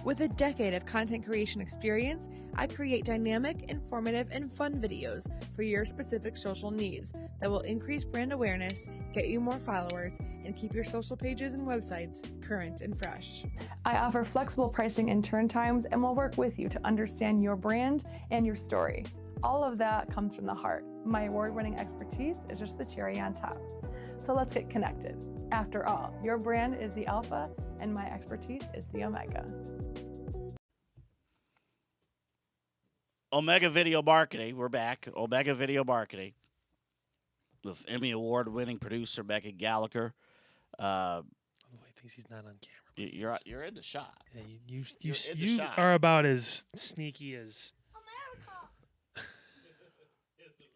With a decade of content creation experience, I create dynamic, informative, and fun videos for your specific social needs that will increase brand awareness, get you more followers, and keep your social pages and websites current and fresh. I offer flexible pricing and turn times and will work with you to understand your brand and your story. All of that comes from the heart. My award-winning expertise is just the cherry on top. So let's get connected. After all, your brand is the alpha and my expertise is the omega. Omega Video Marketing. We're back. Omega Video Marketing with Emmy Award winning producer Megan Gallagher. Oh, he thinks he's not on camera. You're in the shot. Yeah, You're in the you shot. are about as sneaky as.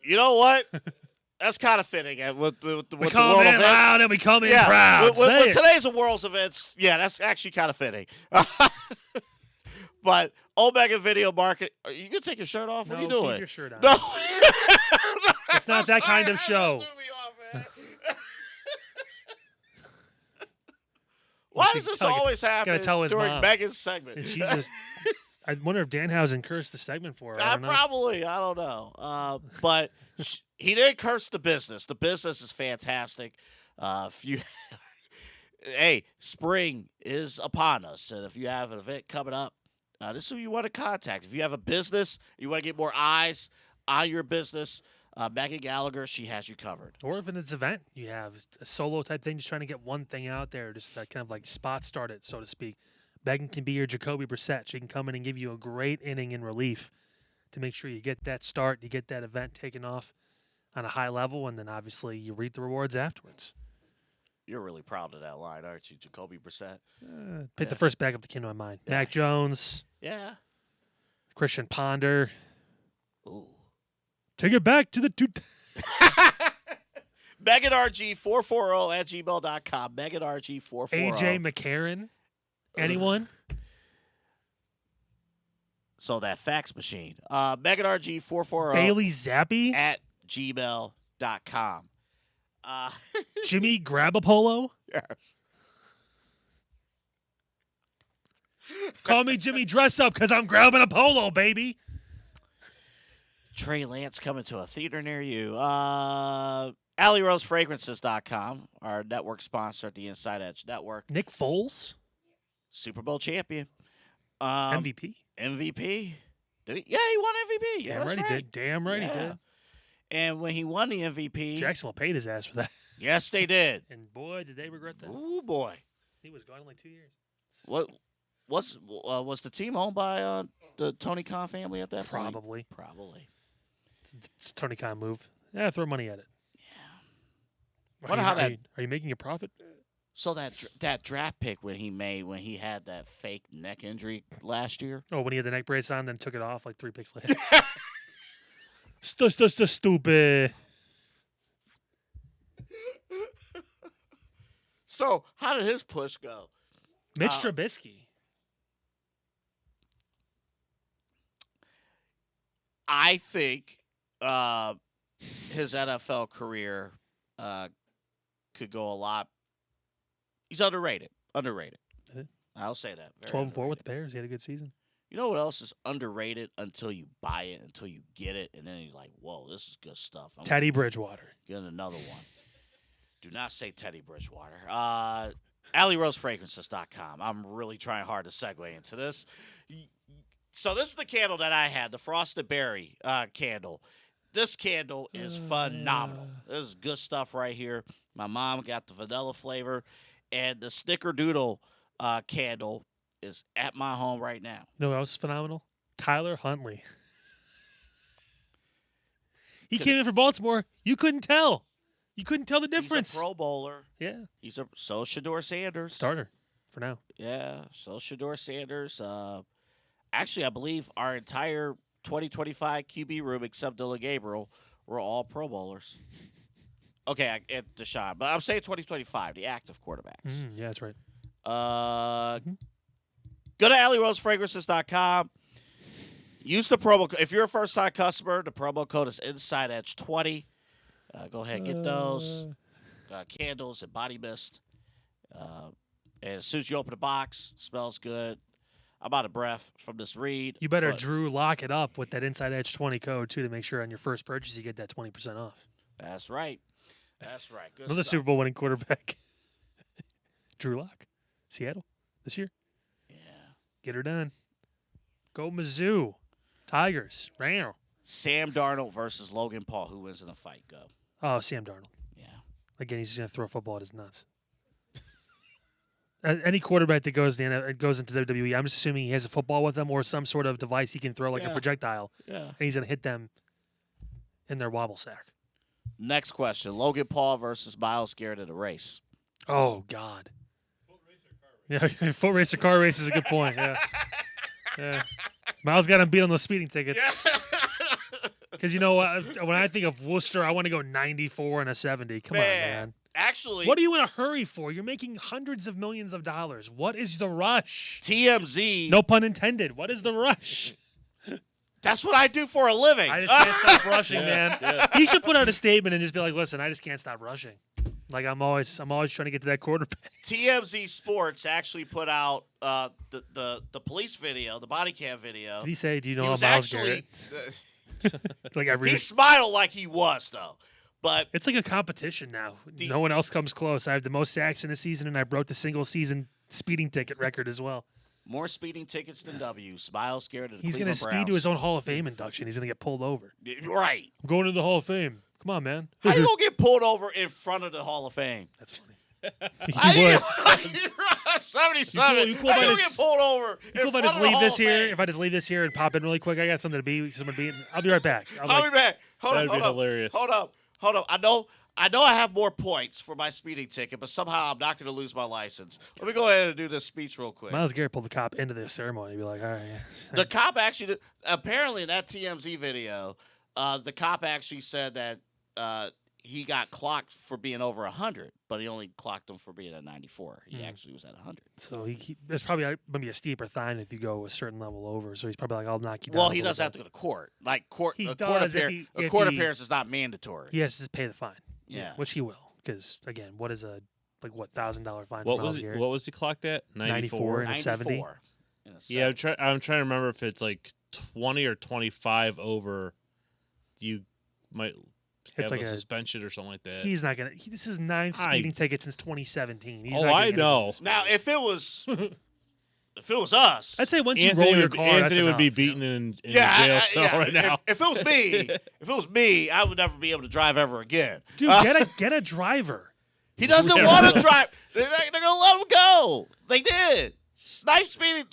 You know what? That's kind of fitting. With We the come world in events. loud and we come in proud. With Say it. today's world's events, that's actually kind of fitting. But Omega Video Marketing, are you gonna take your shirt off? What are you No, doing? keep your shirt on. No, It's not that kind of show. Why does this always happen tell his during mom. Megan's segment? And she just. I wonder if Danhausen cursed the segment for her. I don't know. Probably. I don't know. But he did curse the business. The business is fantastic. Hey, spring is upon us, and if you have an event coming up, this is who you want to contact. If you have a business, you want to get more eyes on your business, Megan Gallagher, she has you covered. Or if it's an event you have a solo type thing, just trying to get one thing out there, just that kind of like spot start it, so to speak. Megan can be your Jacoby Brissett. She can come in and give you a great inning in relief to make sure you get that start, you get that event taken off on a high level, and then obviously you reap the rewards afterwards. You're really proud of that line, aren't you, Jacoby Brissett? Pick the first backup that came to my mind. Yeah. Mac Jones, Yeah. Christian Ponder. Ooh. Take it back to the two. MeganRG440 at gmail.com. MeganRG440. AJ McCarron. Anyone? So that fax machine. MeganRG440 Bailey Zappi? at gmail.com. Jimmy Grabapolo? Yes. Call me Jimmy Dress Up because I'm grabbing a polo, baby. Trey Lance coming to a theater near you. AllieRoseFragrances.com, our network sponsor at the Inside Edge Network. Nick Foles? Super Bowl champion. MVP? MVP. Did he? Yeah, he won MVP. Yeah, Damn that's right he right. did. Damn right he Yeah. did. And when he won the MVP, Jacksonville paid his ass for that. yes, they did. And boy, did they regret that. Ooh, boy. He was gone in like 2 years. What? Was the team owned by the Tony Khan family at that point? Probably. Probably. It's a Tony Khan move. Yeah, throw money at it. Yeah. Wonder how that. Are you making a profit? So that draft pick when he had that fake neck injury last year. Oh, when he had the neck brace on, then took it off like 3 picks later. Stupid. So how did his push go? Mitch Trubisky. I think his NFL career could go a lot. He's underrated. Yeah. I'll say that. 12-4 with the Bears. He had a good season. You know what else is underrated until you buy it, until you get it, and then you're like, whoa, this is good stuff. I'm Teddy Bridgewater. getting another one. Do not say Teddy Bridgewater. AlleyRoseFragrances.com. I'm really trying hard to segue into this. So this is the candle that I had, the Frosted Berry candle. This candle is phenomenal. This is good stuff right here. My mom got the vanilla flavor. And the Snickerdoodle candle is at my home right now. You know what else is phenomenal? Tyler Huntley. He came in for Baltimore. You couldn't tell. You couldn't tell the difference. He's a Pro Bowler. Yeah. So Shador Sanders. Starter for now. Yeah, so Shador Sanders. Actually, I believe our entire 2025 QB room, except Dylan Gabriel, were all Pro Bowlers. Okay, at Deshaun, but I'm saying 2025, the active quarterbacks. Yeah, that's right. Go to AlleyRoseFragrances.com. Use the promo code. If you're a first-time customer, the promo code is InsideEdge20. Go ahead and get those candles and body mist. And as soon as you open the box, smells good. I'm out of breath from this read. You better, Drew, lock it up with that Inside Edge 20 code, too, to make sure on your first purchase you get that 20% off. That's right. That's right. Good Another stuff. Super Bowl winning quarterback. Drew Lock. Seattle this year. Yeah. Get her done. Go Mizzou. Tigers. Round. Sam Darnold versus Logan Paul. Who wins in the fight? Go. Oh, Sam Darnold. Yeah. Again, he's going to throw a football at his nuts. Any quarterback that goes into WWE, I'm just assuming he has a football with him or some sort of device he can throw like a projectile. Yeah. And he's going to hit them in their wobble sack. Next question. Logan Paul versus Miles Garrett in a race. Oh, God. Yeah, foot race or car race is a good point. Yeah. Yeah. Miles got him beat on those speeding tickets. Because, you know, when I think of Worcester, I want to go 94 and a 70. Come on, man. Actually, What are you in a hurry for? You're making hundreds of millions of dollars. What is the rush? TMZ. No pun intended. What is the rush? That's what I do for a living. I just can't stop rushing, man. Yeah. He should put out a statement and just be like, listen, I just can't stop rushing. Like I'm always trying to get to that quarterback. TMZ Sports actually put out the police video, the body cam video. Did he say, do you know He was Miles actually, Garrett? Like he smiled like he was, though. But it's like a competition now. No one else comes close. I have the most sacks in a season, and I broke the single-season speeding ticket record as well. More speeding tickets than W's. Miles Garrett to the He's going to Cleveland speed to his Browns. own Hall of Fame induction. He's going to get pulled over. Right. I'm going to the Hall of Fame. Come on, man. How you going to get pulled over in front of the Hall of Fame? That's funny. You would. 77. You cool How if I you just- get pulled over You cool if I just leave this here? If I just leave this here and pop in really quick, I got something to be. Someone beating. I'll be right back. I'll be back. That'd be hilarious. Hold up. I know I have more points for my speeding ticket, but somehow I'm not going to lose my license. Let me go ahead and do this speech real quick. Miles Garrett pulled the cop into the ceremony. He'd be like, all right. Yeah. The cop actually did, apparently in that TMZ video, the cop actually said that he got clocked for being over 100, but he only clocked him for being at 94. He actually was at 100. So there's probably maybe a steeper fine if you go a certain level over. So he's probably like, I'll knock you down. Well, a he little doesn't have bit. to go to court. Like court, He a does if court he- appearance is not mandatory. He has to pay the fine. Yeah. Which he will. Because, again, what is a $1,000 fine What for was Miles he, Garrett? what was he clocked at? 94 and a 70. 94 and a Yeah, 70. I'm trying to remember if it's like 20 or 25 over. You might It's have like a a- suspension or something like that. He's not going to. This is 9 speeding tickets since 2017. He's not I getting know. anything. Now, if it was us, I'd say once you roll your car, that's Anthony would be enough, you know? beaten in yeah, jail cell right now. If it was me, I would never be able to drive ever again. Dude, get a driver. He doesn't want to drive. They're gonna let him go. They did. Knife speeding.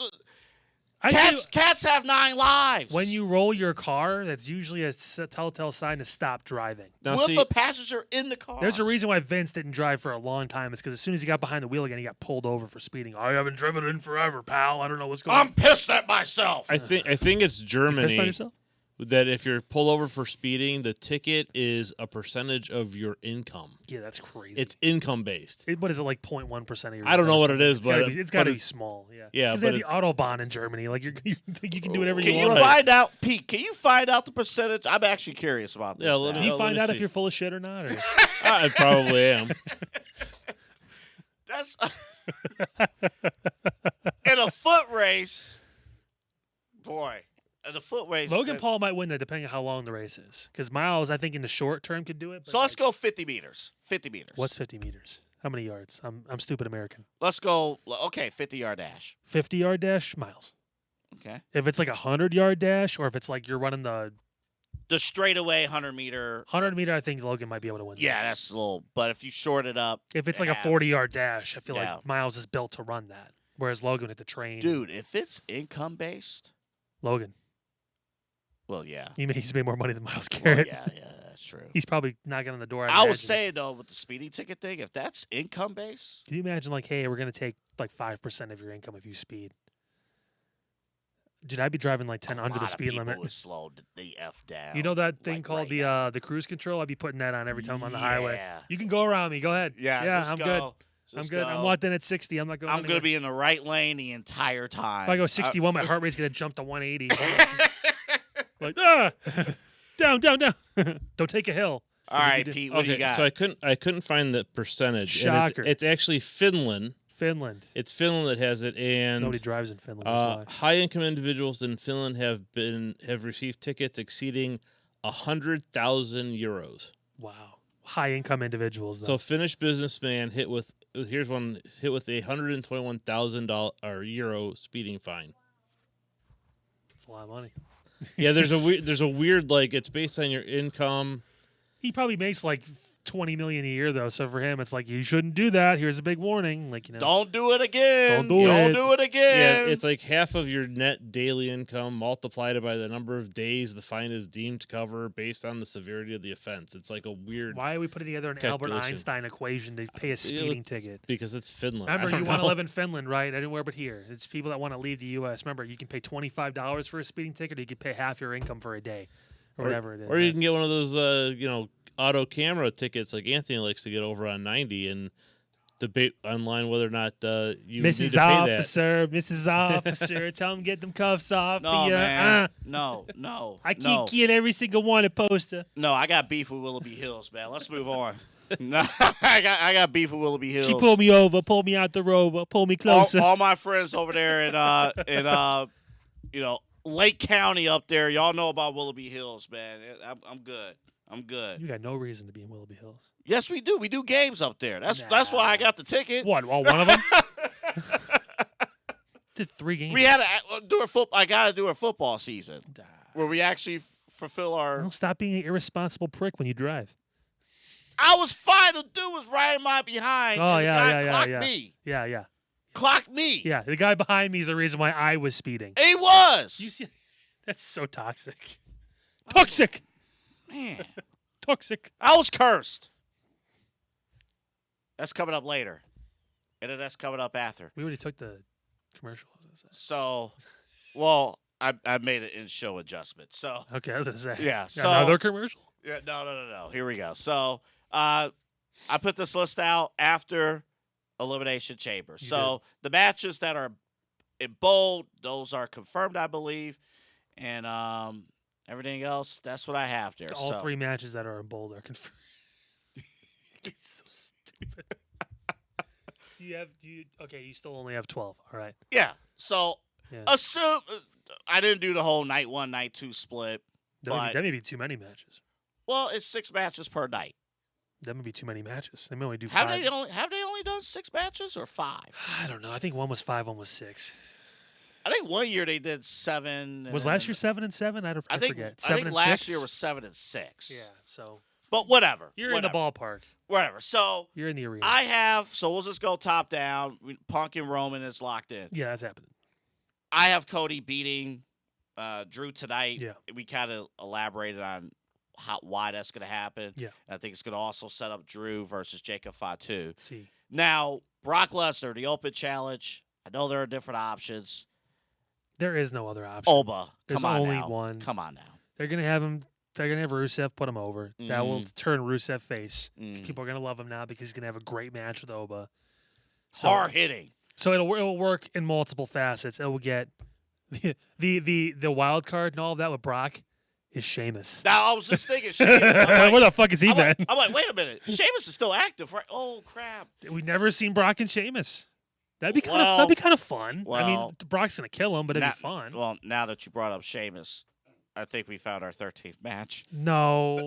I tell you, Cats have 9 lives. when you roll your car, that's usually a telltale sign to stop driving. Now, with see, a passenger in the car. There's a reason why Vince didn't drive for a long time. It's because as soon as he got behind the wheel again, he got pulled over for speeding. I haven't driven in forever, pal. I don't know what's going on. I'm pissed at myself. I think it's You Germany. pissed on yourself? That if you're pulled over for speeding, the ticket is a percentage of your income. Yeah, that's crazy. It's income based. What is it, like 0.1% of your I don't know what income? it is, but It's got to be it's- small. Yeah, Yeah, 'Cause they but have the Autobahn in Germany. Like you think you can do whatever Can you you want. find out, Pete? Can you find out the percentage? I'm actually curious about this. Yeah, let now. me- Can you let find out if see. you're full of shit or not? Or? I probably am. That's in a foot race. Boy, in a foot race. Logan Paul might win that depending on how long the race is. Because Miles, I think in the short term could do it. But So let's like, go 50 meters. 50 meters. What's 50 meters? How many yards? I'm stupid American. Let's go. Okay, 50-yard dash. 50-yard dash, Miles. Okay. If it's like a 100-yard dash, or if it's like you're running the The straightaway 100-meter. 100-meter, I think Logan might be able to win. Yeah, that's a little. But if you short it up, If it's like a half. 40-yard dash, I feel Yeah. like Miles is built to run that. Whereas Logan at the train. dude, if it's income based, Logan, well, yeah. he's made more money than Miles Well, Garrett. yeah, that's true. He's probably knocking on the door. I was imagine. saying though, with the speeding ticket thing, if that's income based, Can you imagine, like, hey, we're going to take like 5% of your income if you speed? Dude, I'd be driving like 10 under the speed limit. would slow the f down. You know that thing like, called right the cruise control? I'd be putting that on every time I'm on the highway. Yeah. You can go around me. Go ahead. Yeah, just I'm go. good. I'm Just good. I'm go. locked in at 60. I'm not going I'm anywhere. going to be in the right lane the entire time. If I go 61, my heart rate's going to jump to 180. Like, ah! Down. Don't take a hill. All right, Pete, what do you Okay, got? so I couldn't find the percentage. And Shocker. it's actually Finland. Finland. It's Finland that has it, and Nobody drives in Finland. That's why. high income individuals in Finland have received tickets exceeding 100,000 euros. Wow. High income individuals, though. So Finnish businessman hit with $121,000 speeding fine. That's a lot of money. Yeah, there's a weird like it's based on your income. He probably makes like 20 million a year, though. So for him, it's like, you shouldn't do that. Here's a big warning. Like, Don't do it again. Don't do it. do it again. Yeah, it's like half of your net daily income multiplied by the number of days the fine is deemed to cover based on the severity of the offense. It's like a weird. Why are we putting together an Albert calculation. Einstein equation to pay a speeding ticket? Because it's Finland. Remember, I don't you want to know. live in Finland, right? Anywhere but here. It's people that want to leave the U.S. Remember, you can pay $25 for a speeding ticket, or you can pay half your income for a day, or whatever it is. Or you can get one of those, auto camera tickets like Anthony likes to get over on 90 and debate online whether or not you need to Mrs. pay Officer, Mrs. Officer, tell him get them cuffs off. no, me, man. No. I can't get every single one a poster. No, I got beef with Willoughby Hills, man. Let's move on. No, I got beef with Willoughby Hills. She pulled me over, pulled me out the rover, pulled me closer. all my friends over there in Lake County up there, y'all know about Willoughby Hills, man. I'm good. I'm good. You got no reason to be in Willoughby Hills. Yes, we do. We do games up there. That's why I got the ticket. What? Well, one of them? Did 3 games. We had to do a football. I got to do a football season where we actually fulfill our. Well, stop being an irresponsible prick when you drive. I was fine. The dude was right in my behind. Oh, and the yeah, guy yeah, clocked yeah. me. Yeah. Clocked me. Yeah, the guy behind me is the reason why I was speeding. He was. You see, that's so toxic. Toxic. Man, Toxic. I was cursed. That's coming up later, and then that's coming up after. We already took the commercial. So, well, I made an in-show adjustment. So, Okay, I was gonna say. yeah. So Another commercial. Yeah, no. Here we go. So, I put this list out after Elimination Chamber. You So the matches that are in bold, those are confirmed, I believe, and everything else, that's what I have there. All so, 3 matches that are in bold are confirmed. It's so stupid. Okay, you still only have 12. All right. Yeah. So Yeah. assume I didn't do the whole night 1, night 2 split. That may be too many matches. Well, it's 6 matches per night. That may be too many matches. They may only do Have 5. they only done 6 matches or 5? I don't know. I think one was 5, one was 6. I think one year they did 7. Was last year 7 and 7? I I think forget. I 7 think and last 6? year was 7 and 6. Yeah. So But whatever. You're in whatever, the ballpark. Whatever. So You're in the arena. so we'll just go top down. Punk and Roman is locked in. Yeah, that's happening. I have Cody beating Drew tonight. Yeah. We kind of elaborated on why that's going to happen. Yeah. And I think it's going to also set up Drew versus Jacob Fatu. Let's see. Now, Brock Lesnar, the open challenge. I know there are different options. There is no other option. Oba, There's come on only now. one. Come on now. They're gonna have him. They're gonna have Rusev put him over. That will turn Rusev face. People are gonna love him now because he's gonna have a great match with Oba. So, Hard hitting. So it'll work in multiple facets. It will get the wild card and all of that with Brock is Sheamus. Now, I was just thinking, Sheamus. I'm Where like, the fuck is he been? I'm like, wait a minute. Sheamus is still active, right? Oh, crap. We've never seen Brock and Sheamus. That'd be kind Well- of that'd be kind of fun. I mean, well, Brock's gonna kill him, but it'd Now- be fun. Well, now that you brought up Sheamus, I think we found our 13th match. No,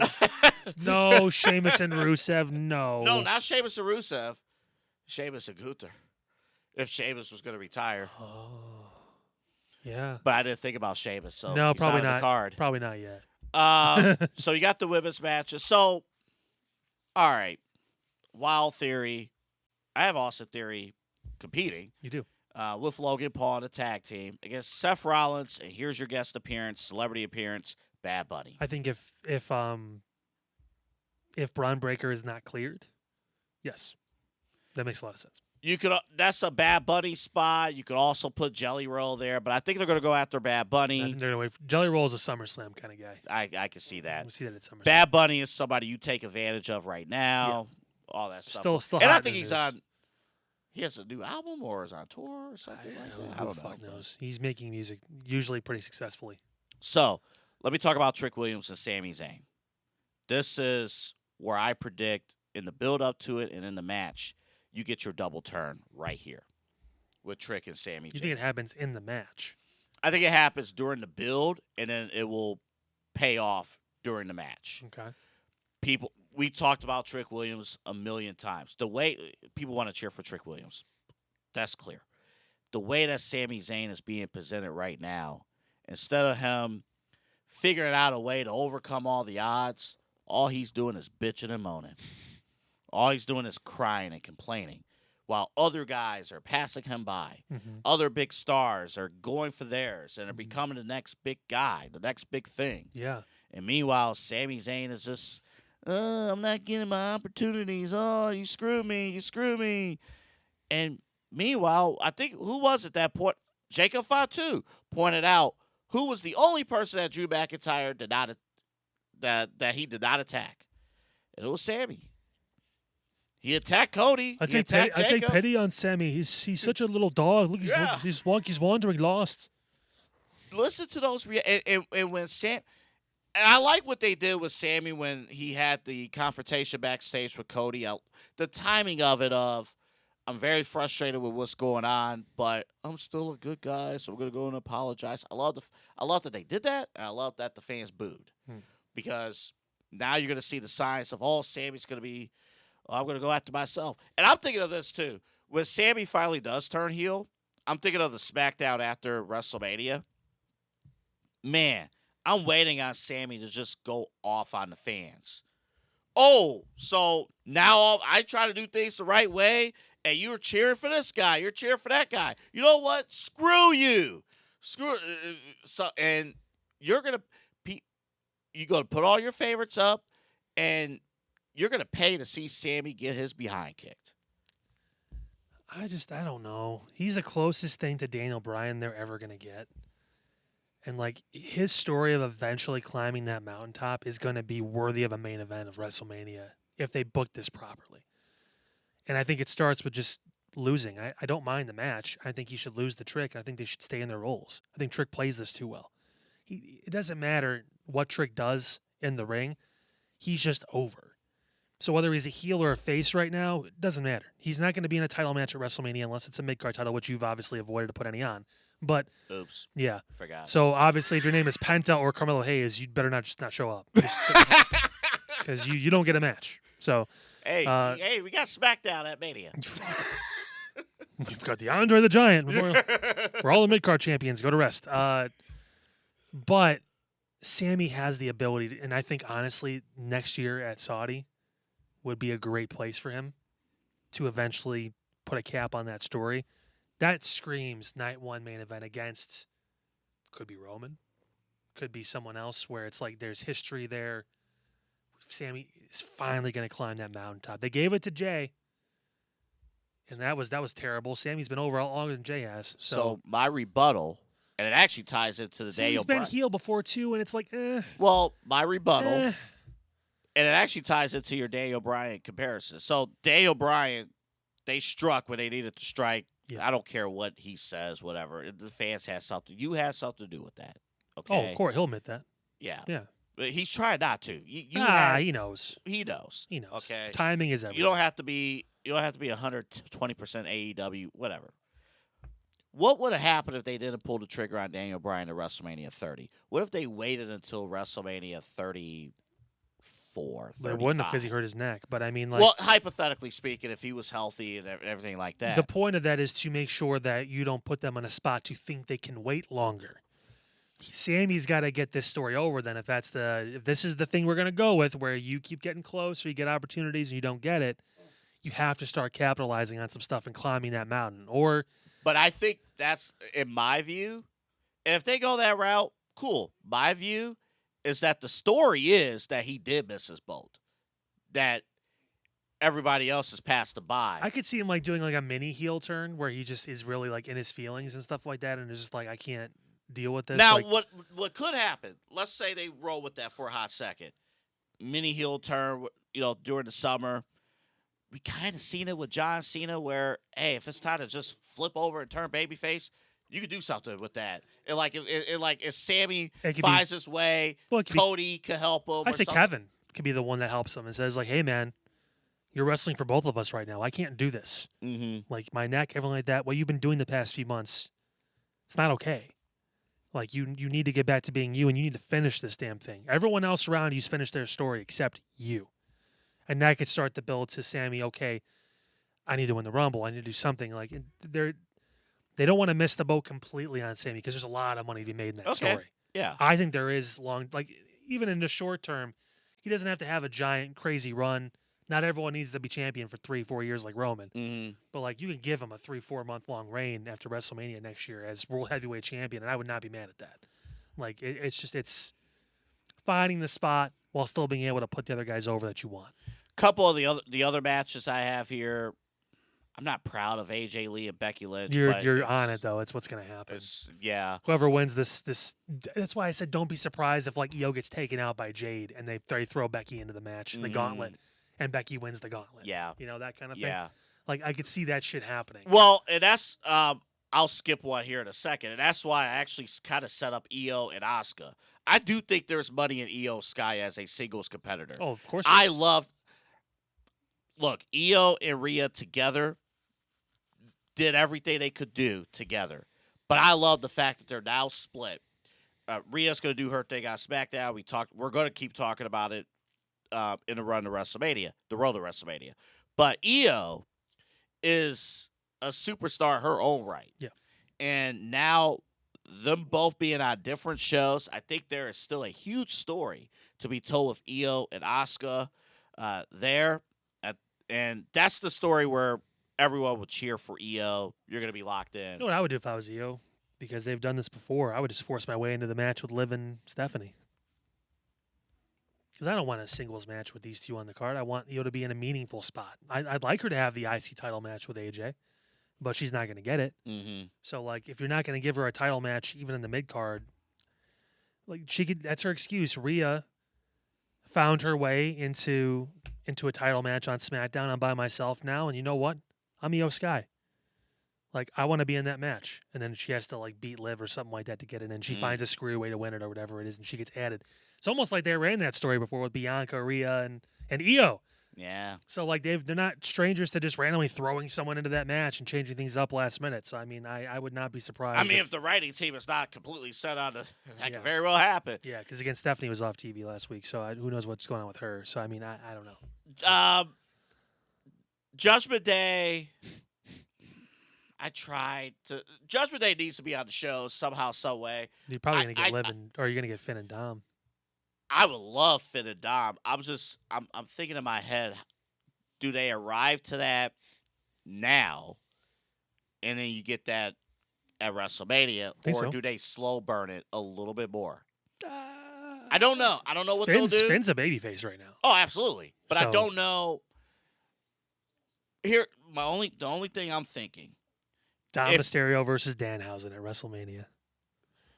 no, Sheamus and Rusev. No, No, not Sheamus and Rusev. Sheamus and Gunther. If Sheamus was going to retire. Oh, yeah. But I didn't think about Sheamus, so No, he's probably on the not. card. Probably not yet. So you got the women's matches. So, all right. Wild Theory. I have Austin Theory competing You do. with Logan Paul in a tag team against Seth Rollins. And here's your guest appearance, celebrity appearance, Bad Bunny. I think if Braun Breaker is not cleared, yes, that makes a lot of sense. You could. That's a Bad Bunny spot. You could also put Jelly Roll there, but I think they're going to go after Bad I Bunny. think they're gonna wait. Jelly Roll is a SummerSlam kind of guy. I can see that. We see that at SummerSlam. Bad Bunny is somebody you take advantage of right now. All that stuff. Still and I hot think in he's his- on. He has a new album or is on tour or something like that. I Who don't the know. fuck knows? He's making music usually pretty successfully. So let me talk about Trick Williams and Sami Zayn. This is where I predict in the build up to it and in the match, you get your double turn right here with Trick and Sami You Zayn. think it happens in the match? I think it happens during the build, and then it will pay off during the match. Okay. We talked about Trick Williams a million times. The way people want to cheer for Trick Williams, that's clear. The way that Sami Zayn is being presented right now, instead of him figuring out a way to overcome all the odds, all he's doing is bitching and moaning. All he's doing is crying and complaining, while other guys are passing him by. Mm-hmm. Other big stars are going for theirs and are becoming the next big guy, the next big thing. Yeah. And meanwhile, Sami Zayn is just, I'm not getting my opportunities. Oh, you screw me. You screw me. And meanwhile, I think, who was at that point? Jacob Fatu pointed out who was the only person that Drew McIntyre did not that he did not attack. And it was Sami. He attacked Cody. I He think attacked I take Jacob. pity on Sammy. He's such a little dog. Look, Yeah. he's wandering lost. Listen to those and when Sam. And I like what they did with Sammy when he had the confrontation backstage with Cody. The timing of it I'm very frustrated with what's going on, but I'm still a good guy, so I'm going to go and apologize. I love that they did that, and I love that the fans booed. Because now you're going to see the signs of, Sammy's going to be, I'm going to go after myself. And I'm thinking of this, too. When Sammy finally does turn heel, I'm thinking of the SmackDown after WrestleMania. Man, I'm waiting on Sammy to just go off on the fans. Oh, so now I try to do things the right way, and you're cheering for this guy. You're cheering for that guy. You know what? Screw you. And you're gonna put all your favorites up, and you're gonna pay to see Sammy get his behind kicked. I don't know. He's the closest thing to Daniel Bryan they're ever gonna get. And like his story of eventually climbing that mountaintop is going to be worthy of a main event of WrestleMania if they book this properly. And I think it starts with just losing. I don't mind the match. I think he should lose the Trick. I think they should stay in their roles. I think Trick plays this too well. It doesn't matter what Trick does in the ring. He's just over. So whether he's a heel or a face right now, it doesn't matter. He's not going to be in a title match at WrestleMania unless it's a mid-card title, which you've obviously avoided to put any on. But Oops, yeah. forgot. So obviously, if your name is Penta or Carmelo Hayes, you'd better not show up because you don't get a match. So hey, we got SmackDown at Mania. we've got the Andre the Giant Memorial. We're all the mid card champions. Go to rest. But Sammy has the ability, and I think honestly, next year at Saudi would be a great place for him to eventually put a cap on that story. That screams night one main event against, could be Roman, could be someone else, where it's like there's history there. Sammy is finally going to climb that mountaintop. They gave it to Jay, and that was terrible. Sammy's been over longer than Jay has. So my rebuttal, and it actually ties into the Sammy's Daniel been Bryan. heel before too, and it's like, Well, my rebuttal, eh. and it actually ties into your Daniel Bryan comparison. So Daniel Bryan, they struck when they needed to strike. Yeah. I don't care what he says, whatever. The fans have something. You have something to do with that. Okay. Oh, of course, he'll admit that. Yeah. Yeah. But he's trying not to. You He knows. He knows. He knows. Okay. Timing is everything. You don't have to be 120% AEW, whatever. What would have happened if they didn't pull the trigger on Daniel Bryan at WrestleMania 30? What if they waited until WrestleMania 34? They wouldn't have because he hurt his neck. But I mean, like, Well, hypothetically speaking, if he was healthy and everything like that. the point of that is to make sure that you don't put them on a spot to think they can wait longer. Sammy's got to get this story over. Then, if this is the thing we're going to go with, where you keep getting close or you get opportunities and you don't get it, you have to start capitalizing on some stuff and climbing that mountain. Or, But I think that's, in my view, and if they go that route, cool. My view is that the story is that he did miss his boat. That everybody else has passed him by. I could see him like doing like a mini heel turn where he just is really like in his feelings and stuff like that, and is just like, I can't deal with this. Now, like, what could happen? Let's say they roll with that for a hot second. Mini heel turn, during the summer. We kind of seen it with John Cena where, hey, if it's time to just flip over and turn babyface, you could do something with that. And if Sammy It could finds his way, Well, it could be- Cody could help him. I'd or say something. Kevin could be the one that helps him and says like, hey man, you're wrestling for both of us right now. I can't do this. Mm-hmm. Like my neck, everything like that. What you've been doing the past few months, it's not okay. Like you need to get back to being you, and you need to finish this damn thing. Everyone else around you's finished their story except you, and that could start the build to Sammy. Okay, I need to win the Rumble. I need to do something. Like they don't want to miss the boat completely on Sammy because there's a lot of money to be made in that Okay. story. Yeah. I think there is even in the short term, he doesn't have to have a giant crazy run. Not everyone needs to be champion for 3-4 years like Roman. Mm-hmm. But like you can give him a 3-4 month long reign after WrestleMania next year as world heavyweight champion, and I would not be mad at that. Like it's finding the spot while still being able to put the other guys over that you want. Couple of the other matches I have here. I'm not proud of AJ Lee and Becky Lynch. but You're on it though. It's what's gonna happen. Yeah. Whoever wins this, that's why I said don't be surprised if like Io gets taken out by Jade and they throw Becky into the match in the gauntlet, and Becky wins the gauntlet. Yeah. That kind of thing. Yeah. Like I could see that shit happening. Well, and that's I'll skip one here in a second, and that's why I actually kind of set up Io and Asuka. I do think there's money in Io Sky as a singles competitor. Oh, of course. Look, Io and Rhea together did everything they could do together, but I love the fact that they're now split. Rhea's going to do her thing on SmackDown. We're going to keep talking about it in the road to WrestleMania. But Io is a superstar in her own right. Yeah. And now them both being on different shows, I think there is still a huge story to be told with Io and Asuka there. And that's the story where everyone would cheer for Io. You're going to be locked in. You know what I would do if I was Io? Because they've done this before. I would just force my way into the match with Liv and Stephanie. Because I don't want a singles match with these two on the card. I want Io to be in a meaningful spot. I'd like her to have the IC title match with AJ, but she's not going to get it. Mm-hmm. So, like, if you're not going to give her a title match, even in the mid card, like that's her excuse. Rhea found her way into a title match on SmackDown. I'm by myself now, and you know what? I'm Io Sky. Like, I want to be in that match. And then she has to, like, beat Liv or something like that to get it in. She finds a screwy way to win it or whatever it is, and she gets added. It's almost like they ran that story before with Bianca, Rhea, and Io. Yeah. So, like, they're not strangers to just randomly throwing someone into that match and changing things up last minute. So, I mean, I would not be surprised. I mean, if the writing team is not completely set on that Yeah. could very well happen. Yeah, because, again, Stephanie was off TV last week, so who knows what's going on with her. So, I mean, I don't know. Judgment Day, I tried to. Judgment Day needs to be on the show somehow, some way. You're probably I- gonna get I- Livin, or you're gonna get Finn and Dom. I would love Finn and Dom. I'm thinking in my head, do they arrive to that now, and then you get that at WrestleMania, Think or so. do they slow burn it a little bit more? I don't know. I don't know what Finn's, they'll do. Finn's a babyface right now. Oh, absolutely. But I So- don't know. Here, the only thing I'm thinking. Dom If- Mysterio versus Danhausen at WrestleMania.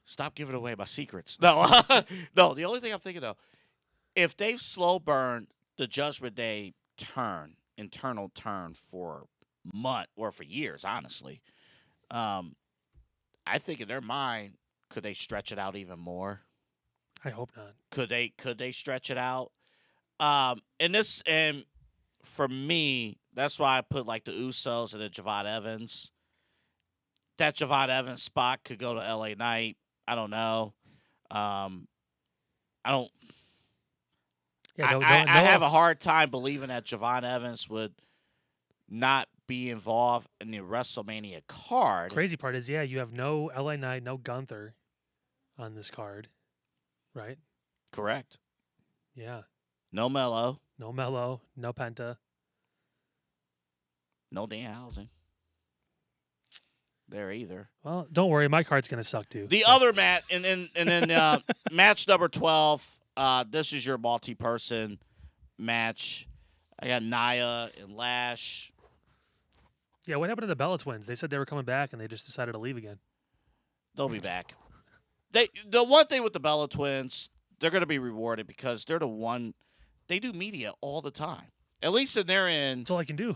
Stop giving away my secrets. No, no. The only thing I'm thinking though, if they've slow burned the Judgment Day internal turn for month or for years, honestly, I think in their mind, could they stretch it out even more? I hope not. Could they stretch it out? And for me, that's why I put like the Usos and the Javon Evans. That Javon Evans spot could go to LA Knight. I don't know. I don't. Yeah, I have a hard time believing that Javon Evans would not be involved in the WrestleMania card. Crazy part is, yeah, you have no LA Knight, no Gunther on this card, right? Correct. Yeah, No Mello. no Mello, no Penta. No Danhausen. There either. Well, don't worry, my card's gonna suck too. The So- other match, and then match number 12. This is your multi-person match. I got Nia and Lash. Yeah, what happened to the Bella Twins? They said they were coming back, and they just decided to leave again. They'll be back. The one thing with the Bella Twins, they're going to be rewarded because they're the one. They do media all the time. At least in their end, That's all I can do.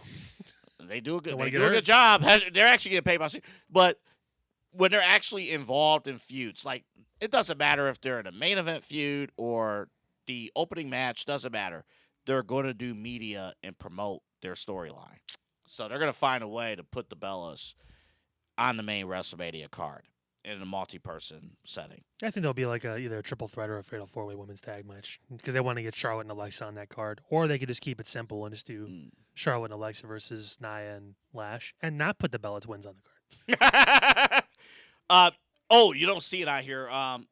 they do a good. Don't wanna They get do a hurt. good job. They're actually getting paid by. But when they're actually involved in feuds, like it doesn't matter if they're in a main event feud or the opening match. Doesn't matter. They're going to do media and promote their storyline. So they're going to find a way to put the Bellas on the main WrestleMania card in a multi-person setting. I think there'll be like either a triple threat or a fatal four-way women's tag match because they want to get Charlotte and Alexa on that card, or they could just keep it simple and just do Charlotte and Alexa versus Nia and Lash, and not put the Bella Twins on the card. You don't see it out here.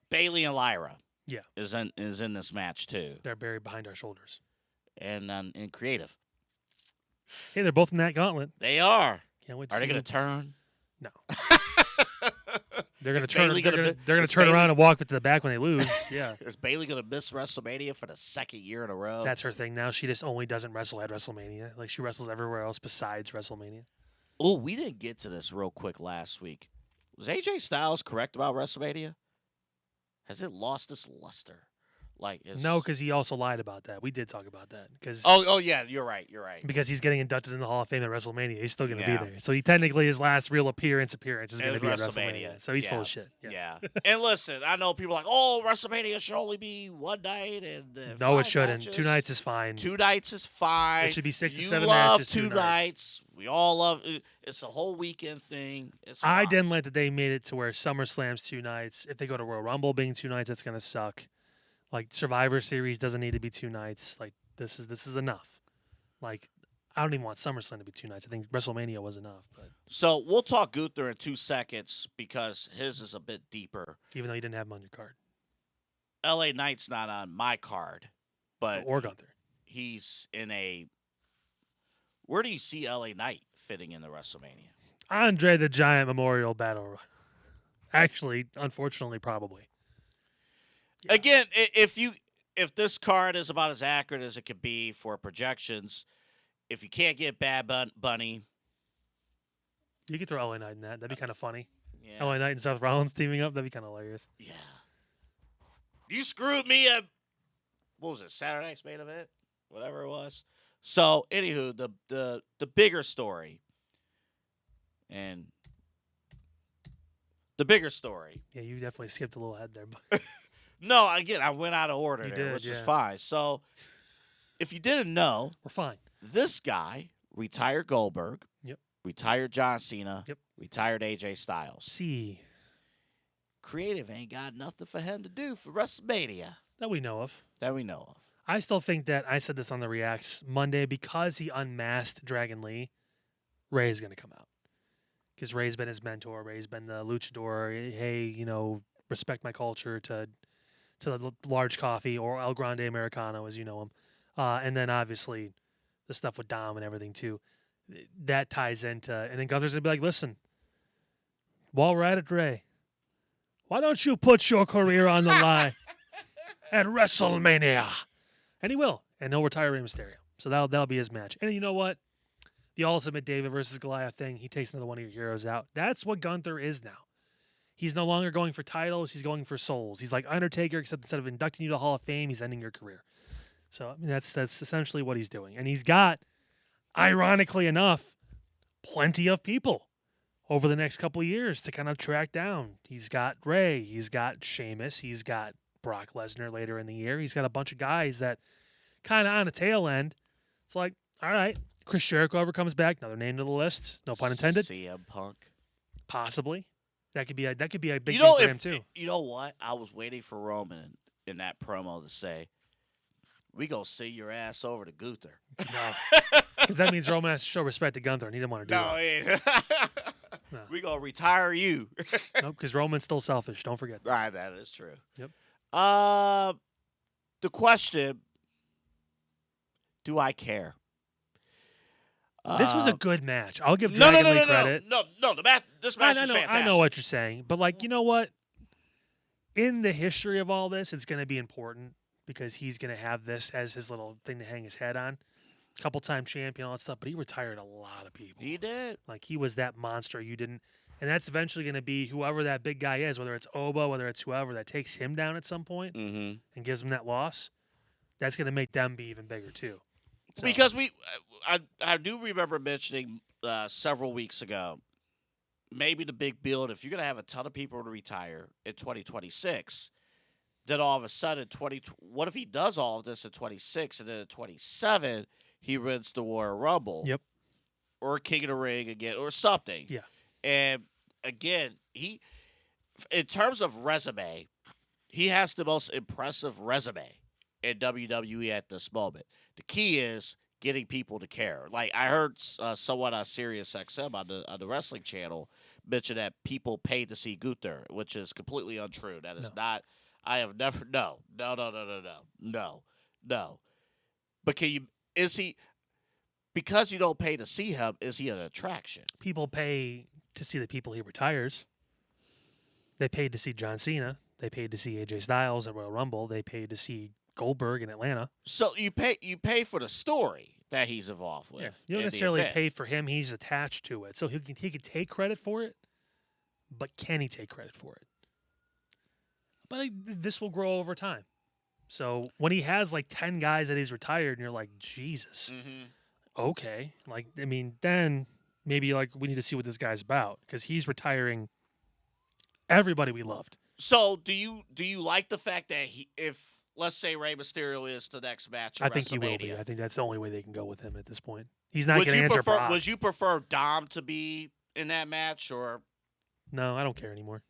Bailey and Lyra. Yeah. is in this match too, They're buried behind our shoulders. and in creative Hey, they're both in that gauntlet. they are. Can't wait to Are see they going them. to turn? No. They're gonna Is turn. Bayley They're gonna gonna, mi- they're gonna is turn Bayley- around and walk to the back when they lose. Yeah, Is Bailey going to miss WrestleMania for the second year in a row? that's her thing now. She just only doesn't wrestle at WrestleMania. Like she wrestles everywhere else besides WrestleMania. Oh, we didn't get to this real quick last week. Was AJ Styles correct about WrestleMania? Has it lost its luster? Like, No, because he also lied about that. We did talk about that because oh yeah, you're right. You're right. because he's getting inducted in the Hall of Fame at WrestleMania. He's still going to Yeah. be there. So he technically his last real appearance is going to It be at was WrestleMania. WrestleMania. So he's full Yeah. of shit. Yeah. And listen, I know people are like, oh, WrestleMania should only be one night and No, it 5 shouldn't. matches. 2 nights is fine. 2 nights is fine. It should be 6 to You 7 love matches. 2 2 nights. We all love it. It's a whole weekend thing. It's I fine. didn't like that they made it to where SummerSlam's 2 nights. If they go to Royal Rumble being 2 nights, that's going to suck. Like Survivor Series doesn't need to be 2 nights. Like this is enough. Like I don't even want SummerSlam to be 2 nights. I think WrestleMania was enough. But So we'll talk Gunther in 2 seconds because his is a bit deeper. even though you didn't have him on your card, LA Knight's not on my card, but or Gunther. he's in a. Where do you see LA Knight fitting in the WrestleMania? Andre the Giant Memorial Battle. Actually, unfortunately, probably. Yeah. Again, if this card is about as accurate as it could be for projections, if you can't get Bad Bunny, You could throw LA Knight in that. That'd be kind of funny. yeah, LA Knight and Seth Rollins teaming up. That'd be kind of hilarious. yeah, you screwed me up. What was it? Saturday Night's main event, whatever it was. So, anywho, the bigger story, and the bigger story. Yeah, you definitely skipped a little ahead there. But No, again, I went out of order You there, did, which is yeah. fine. So, if you didn't know, we're fine. this guy retired Goldberg. Yep. Retired John Cena. Yep. Retired AJ Styles. See, Creative ain't got nothing for him to do for WrestleMania that we know of. that we know of. I still think that I said this on the Reacts Monday because he unmasked Dragon Lee. Ray is going to come out because Ray's been his mentor. Ray's been the luchador. Hey, respect my culture to the large coffee or El Grande Americano, as you know him. And then obviously the stuff with Dom and everything too. That ties into, and then Gunther's gonna be like, listen, while we're at it, Ray, why don't you put your career on the line at WrestleMania? And he will, and he'll retire Rey Mysterio. So that'll be his match. And you know what? The ultimate David versus Goliath thing. He takes another one of your heroes out. That's what Gunther is now. He's no longer going for titles. He's going for souls. He's like Undertaker, except instead of inducting you to the Hall of Fame, he's ending your career. So I mean, that's essentially what he's doing. And he's got, ironically enough, plenty of people over the next couple of years to kind of track down. He's got Ray. He's got Sheamus. He's got Brock Lesnar later in the year. He's got a bunch of guys that kind of on the tail end. It's like, all right, Chris Jericho ever comes back, another name to the list. No pun intended. CM Punk. Possibly. That could be a big You know, thing for him too. You know what? I was waiting for Roman in that promo to say, "We gonna send your ass over to Gunther." No, because that means Roman has to show respect to Gunther, and he didn't want to do No, that. No. we gonna retire you. Nope, because Roman's still selfish. Don't forget. Right, that is true. Yep. The question: do I care? This was a good match. I'll give no, Dragon Lee credit. No. This match is fantastic. I know what you're saying, but like, you know what? In the history of all this, it's going to be important because he's going to have this as his little thing to hang his head on. Couple-time champion, all that stuff, but he retired a lot of people. He did. Like, he was that monster you didn't. And that's eventually going to be whoever that big guy is, whether it's Oba, whether it's whoever that takes him down at some point Mm-hmm. and gives him that loss. That's going to make them be even bigger too. So, Because I do remember mentioning several weeks ago, maybe the big build, if you're going to have a ton of people to retire in 2026, then all of a sudden, what if he does all of this in 26 and then in 27, he wins the Royal Rumble? Yep. Or King of the Ring again, or something. Yeah. And again, in terms of resume, he has the most impressive resume in WWE at this moment. The key is getting people to care. Like I heard someone on Sirius XM on the wrestling channel mention that people pay to see Gunther, which is completely untrue. That is not. I have never. No. But is he? Because you don't pay to see him, is he an attraction? People pay to see the people he retires. They paid to see John Cena. They paid to see AJ Styles at Royal Rumble. They paid to see Goldberg in Atlanta. So you pay for the story that he's involved with. Yeah. You don't necessarily pay for him. He's attached to it. So he can take credit for it, but can he take credit for it? But this will grow over time. So when he has like 10 guys that he's retired and you're like, Jesus, okay. Like, I mean, then maybe like we need to see what this guy's about because he's retiring everybody we loved. So do you like the fact that if let's say Rey Mysterio is the next match at I think he will be. I think that's the only way they can go with him at this point. He's not going to answer Brock. Would you prefer Dom to be in that match or? No, I don't care anymore.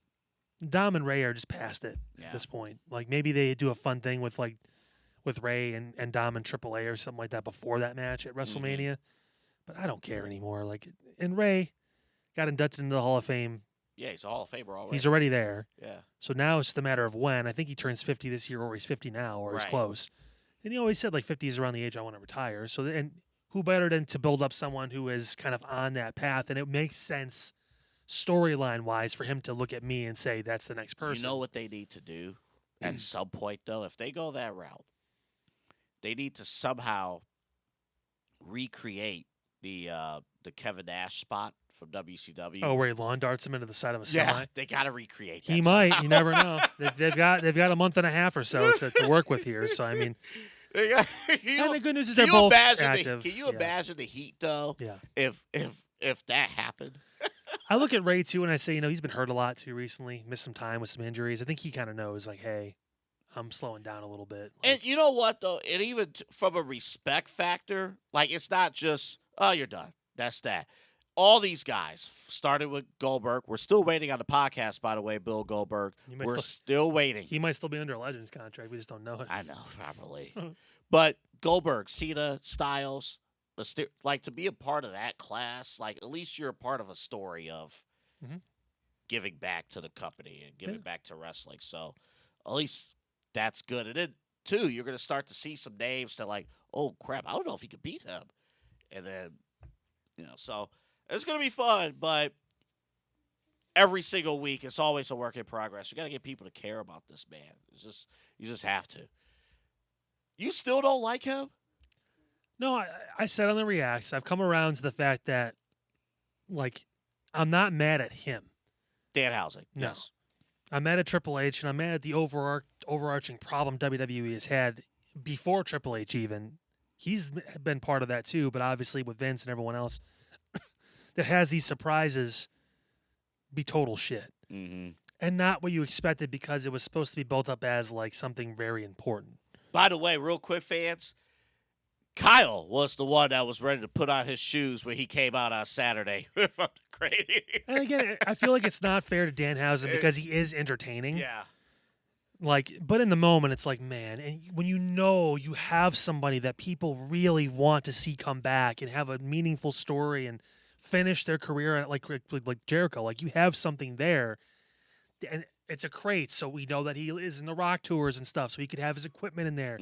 Dom and Ray are just past it at this point. Like maybe they do a fun thing with Ray and Dom and AAA or something like that before that match at WrestleMania. But I don't care anymore. Like, and Ray got inducted into the Hall of Fame. Yeah, he's a Hall of Famer already. He's already there. Yeah. So now it's just a matter of when. I think he turns 50 this year, or he's 50 now, or he's close. And he always said like 50 is around the age I want to retire. So and who better than to build up someone who is kind of on that path, and it makes sense storyline wise for him to look at me and say that's the next person. You know what they need to do at some point though, if they go that route, they need to somehow recreate the Kevin Nash spot from WCW. Oh, where he lawn darts him into the side of a semi. Yeah, they got to recreate that. He might. You never know. They've got a month and a half or so to work with here. So I mean, and the good news is they're both active. Can you imagine the heat though? Yeah. If that happened. I look at Ray too, and I say, he's been hurt a lot too recently. Missed some time with some injuries. I think he kind of knows, like, hey, I'm slowing down a little bit. Like, And you know what though? And even from a respect factor, like it's not just you're done. That's that. All these guys started with Goldberg. We're still waiting on the podcast, by the way, Bill Goldberg. We're still waiting. He might still be under a Legends contract. We just don't know it. I know, probably. But Goldberg, Cena, Styles, like to be a part of that class. Like at least you're a part of a story of Mhm. giving back to the company and giving Yeah. back to wrestling. So at least that's good. And then too, you're gonna start to see some names that like, oh crap, I don't know if he could beat him. And then so it's gonna be fun, but every single week it's always a work in progress. You gotta get people to care about this man. You just have to. You still don't like him? No, I said on the reacts, I've come around to the fact that, like, I'm not mad at him. Danhausen. No. Yes. I'm mad at Triple H, and I'm mad at the overarching problem WWE has had before Triple H even. He's been part of that too, but obviously with Vince and everyone else that has these surprises be total shit. Mm-hmm. And not what you expected because it was supposed to be built up as, like, something very important. By the way, real quick, fans, Kyle was the one that was ready to put on his shoes when he came out on Saturday. Crazy. And again, I feel like it's not fair to Danhausen because he is entertaining. Yeah. Like, but in the moment, it's like, man, and when you have somebody that people really want to see come back and have a meaningful story and finish their career like Jericho, like you have something there, and it's a crate, so we know that he is in the Rock tours and stuff, so he could have his equipment in there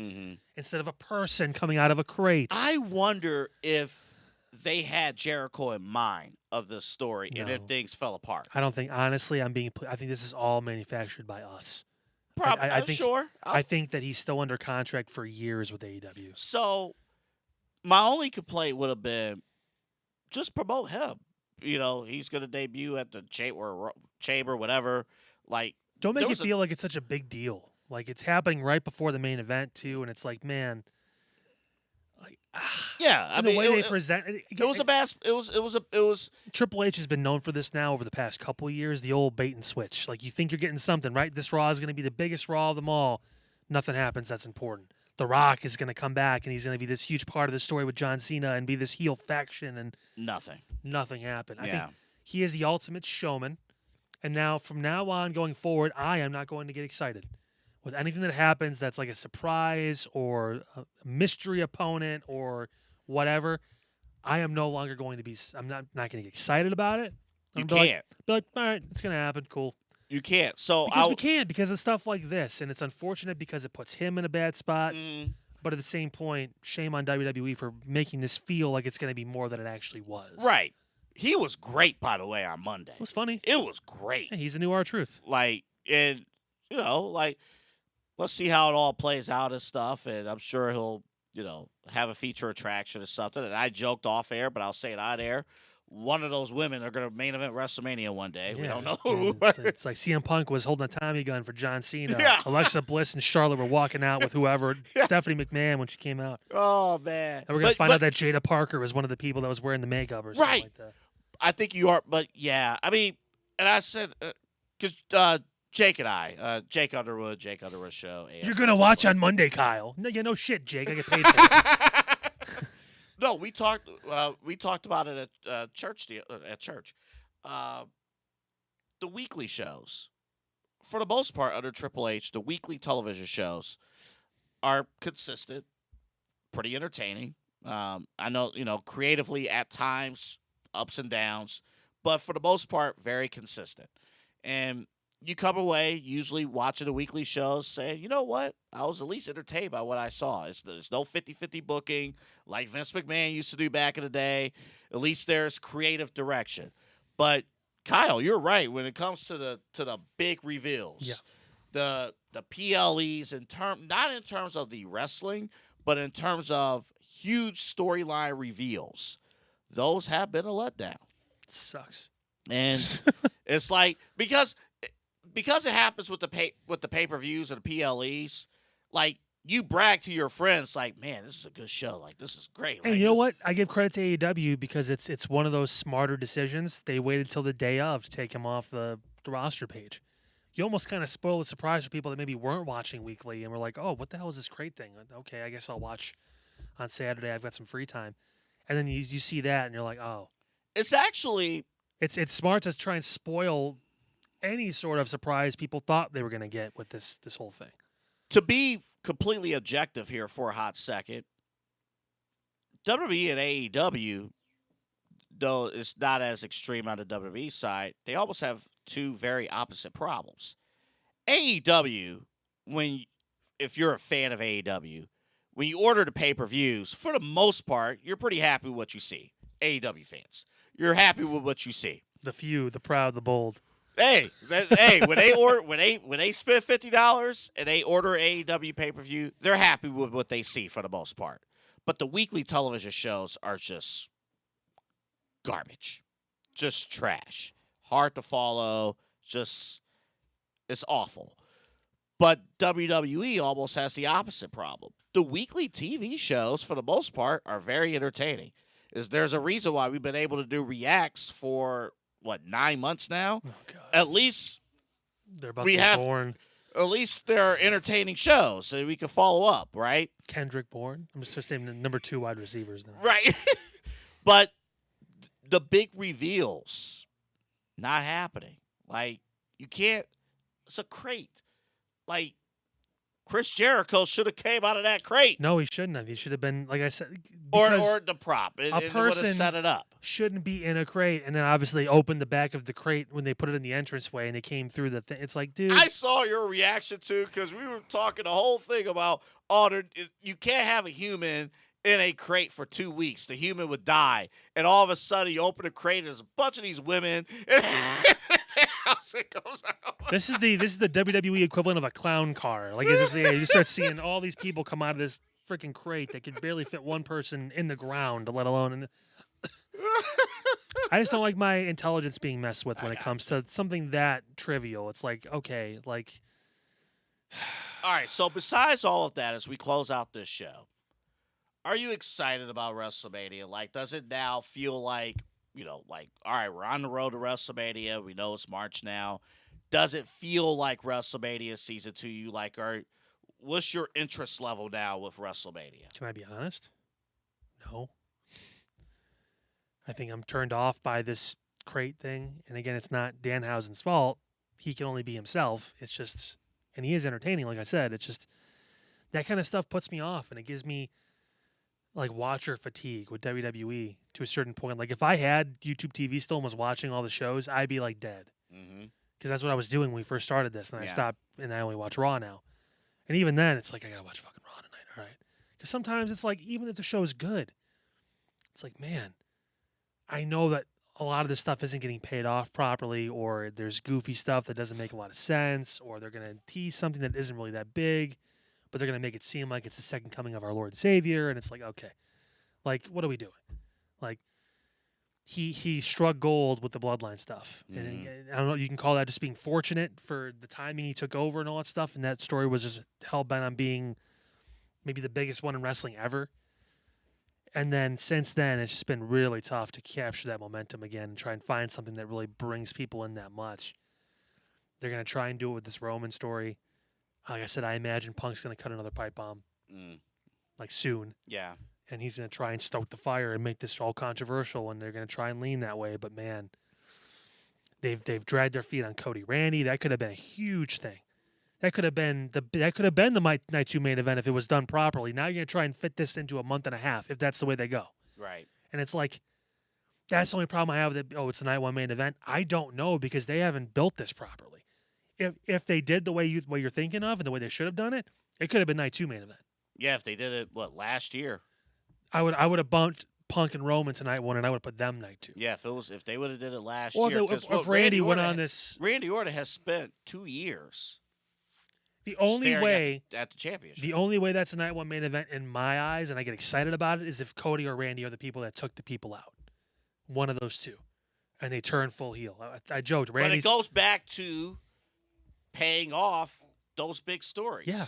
instead of a person coming out of a crate. I wonder if they had Jericho in mind of this story and then No. things fell apart. I don't think, honestly, I think this is all manufactured by us. Probably, I think- sure. I think that he's still under contract for years with AEW. So, my only complaint would have been just promote him. He's going to debut at the chamber, whatever. Like, Don't make there it was a- feel like it's such a big deal. Like it's happening right before the main event too, and it's like, man, like yeah, and the way they present it was a bad. It was. Triple H has been known for this now over the past couple of years. The old bait and switch. Like you think you're getting something, right? This Raw is going to be the biggest Raw of them all. Nothing happens. That's important. The Rock is going to come back, and he's going to be this huge part of the story with John Cena and be this heel faction, and nothing happened. I think he is the ultimate showman. And now, from now on going forward, I am not going to get excited with anything that happens that's like a surprise or a mystery opponent or whatever. I am no longer going to be. I'm not going to get excited about it. You I'm gonna can't. be like, all right, it's going to happen. Cool. You can't. So Because we can't because of stuff like this, and it's unfortunate because it puts him in a bad spot. But at the same point, shame on WWE for making this feel like it's going to be more than it actually was. Right. He was great, by the way, on Monday. It was funny. It was great. Yeah, he's the new R-Truth. Like, and let's see how it all plays out and stuff. And I'm sure he'll, have a feature attraction or something. And I joked off air, but I'll say it on air. One of those women are going to main event WrestleMania one day. We don't know who. It's like CM Punk was holding a Tommy gun for John Cena. Yeah. Alexa Bliss and Charlotte were walking out with whoever. Stephanie McMahon when she came out. Oh, man. And we're going to find out that Jada Parker was one of the people that was wearing the makeup or something Right. like that. I think you are, but yeah. I mean, and I said, because Jake and I, Jake Underwood Show. You're going to watch on Monday, Kyle. No shit, Jake. I get paid for it. No, we talked about it at church. The weekly shows, for the most part, under Triple H, the weekly television shows are consistent, pretty entertaining. I know, creatively at times, ups and downs, but for the most part, very consistent. And you come away usually watching the weekly shows saying, you know what? I was at least entertained by what I saw. There's no 50-50 booking like Vince McMahon used to do back in the day. At least there's creative direction. But Kyle, you're right. When it comes to the big reveals, the PLEs not in terms of the wrestling, but in terms of huge storyline reveals, those have been a letdown. It sucks. And it's like because it happens with the pay-per-views and the PLEs, like you brag to your friends like, man, this is a good show. Like this is great. Hey, like, you know what? I give credit to AEW because it's one of those smarter decisions. They waited till the day of to take him off the roster page. You almost kind of spoil the surprise for people that maybe weren't watching weekly and were like, oh, what the hell is this crate thing? Okay, I guess I'll watch on Saturday. I've got some free time. And then you see that and you're like, oh. It's actually... It's smart to try and spoil any sort of surprise people thought they were going to get with this whole thing. To be completely objective here for a hot second, WWE and AEW, though it's not as extreme on the WWE side, they almost have two very opposite problems. AEW, if you're a fan of AEW, when you order the pay-per-views, for the most part, you're pretty happy with what you see. AEW fans, you're happy with what you see. The few, the proud, the bold. Hey, when they spend $50 and they order AEW pay-per-view, they're happy with what they see for the most part. But the weekly television shows are just garbage, just trash, hard to follow, it's awful. But WWE almost has the opposite problem. The weekly TV shows, for the most part, are very entertaining. There's a reason why we've been able to do reacts for 9 months now. Oh, God. At least They're about we to be have- born. At least they're entertaining shows, so we can follow up, right? Kendrick Bourne. I'm just saying the number 2 wide receivers now. Right. But the big reveals, not happening. Like, you can't. It's a crate. Like, Chris Jericho should have came out of that crate. No, he shouldn't have. He should have been, like I said, Or because the prop. It would have person set it up. shouldn't be in a crate, and then obviously opened the back of the crate when they put it in the entranceway and they came through the thing. It's like, dude, I saw your reaction too, because we were talking the whole thing about, you can't have a human in a crate for 2 weeks. The human would die. And all of a sudden, you open a crate, there's a bunch of these women, and it goes out. this is the WWE equivalent of a clown car. Like, it's just, you start seeing all these people come out of this freaking crate that could barely fit one person in the ground, let alone. And I just don't like my intelligence being messed with when it comes to something that trivial. It's like, okay, like. All right, so besides all of that, as we close out this show, are you excited about WrestleMania? Like, does it now feel like, all right, we're on the road to WrestleMania. We know it's March now. Does it feel like WrestleMania season 2? You like, what's your interest level now with WrestleMania? Can I be honest? No. I think I'm turned off by this crate thing. And again, it's not Danhausen's fault. He can only be himself. It's just, and he is entertaining, like I said. It's just, that kind of stuff puts me off, and it gives me like watcher fatigue with WWE to a certain point. Like, if I had YouTube TV still and was watching all the shows, I'd be like dead. Mm-hmm. Because that's what I was doing when we first started this, and I Yeah. stopped, and I only watch Raw now. And even then, it's like, I gotta watch fucking Raw tonight, all right? Because sometimes it's like, even if the show's good, it's like, man, I know that a lot of this stuff isn't getting paid off properly, or there's goofy stuff that doesn't make a lot of sense, or they're gonna tease something that isn't really that big, but they're gonna make it seem like it's the second coming of our Lord and Savior, and it's like, okay, like, what are we doing? Like, he struck gold with the bloodline stuff. And I don't know, you can call that just being fortunate for the timing he took over and all that stuff. And that story was just hell-bent on being maybe the biggest one in wrestling ever. And then since then, it's just been really tough to capture that momentum again and try and find something that really brings people in that much. They're going to try and do it with this Roman story. Like I said, I imagine Punk's going to cut another pipe bomb like soon. Yeah. And he's going to try and stoke the fire and make this all controversial, and they're going to try and lean that way. But man, they've dragged their feet on Cody Randy. That could have been a huge thing. That could have been the night 2 main event if it was done properly. Now you're going to try and fit this into a month and a half if that's the way they go. Right. And it's like, that's the only problem I have with it. Oh, it's the night 1 main event. I don't know, because they haven't built this properly. If they did the way you're thinking of and the way they should have done it, it could have been night 2 main event. Yeah, if they did it, last year? I would have bumped Punk and Roman to night 1, and I would have put them night 2. Yeah, if they would have did it last Well, year. if Randy went on this, Randy Orton has spent 2 years. the only staring way at the championship. the only way that's a night 1 main event in my eyes, and I get excited about it, is if Cody or Randy are the people that took the people out. One of those two, and they turn full heel. I joked. But Randy's, it goes back to paying off those big stories. Yeah.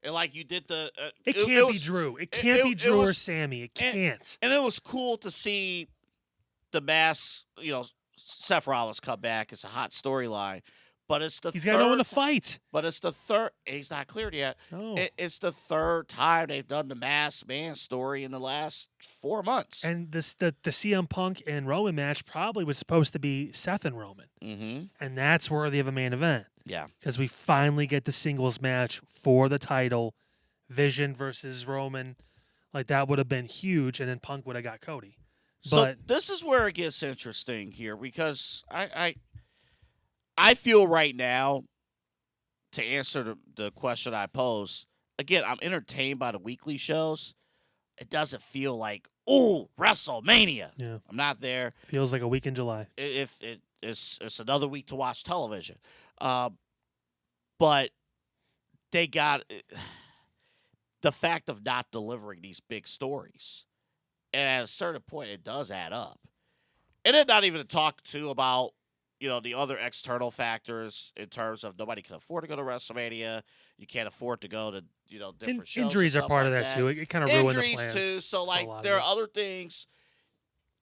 And like you did the. It can't be was- Drew. It can't be it Drew or was- Sammy. It and- can't. And it was cool to see the mass, Seth Rollins come back. It's a hot storyline. But it's the He's third. got no one to fight. But it's the third. He's not cleared yet. No. It's the third time they've done the masked man story in the last 4 months. And the CM Punk and Roman match probably was supposed to be Seth and Roman. Mm-hmm. And that's worthy of a main event. Yeah. Because we finally get the singles match for the title. Vision versus Roman. Like that would have been huge, and then Punk would have got Cody. So But this is where it gets interesting here because I feel right now, to answer the question I pose, again, I'm entertained by the weekly shows. It doesn't feel like, ooh, WrestleMania. yeah, I'm not there. feels like a week in July. If it's another week to watch television. But they got the fact of not delivering these big stories. And at a certain point, it does add up. And then not even to talk to about, the other external factors in terms of nobody can afford to go to WrestleMania. You can't afford to go to, different shows. Injuries and are stuff part like of that too. It kind of ruined the Injuries plans too. So, for a like, lot of there it. are other things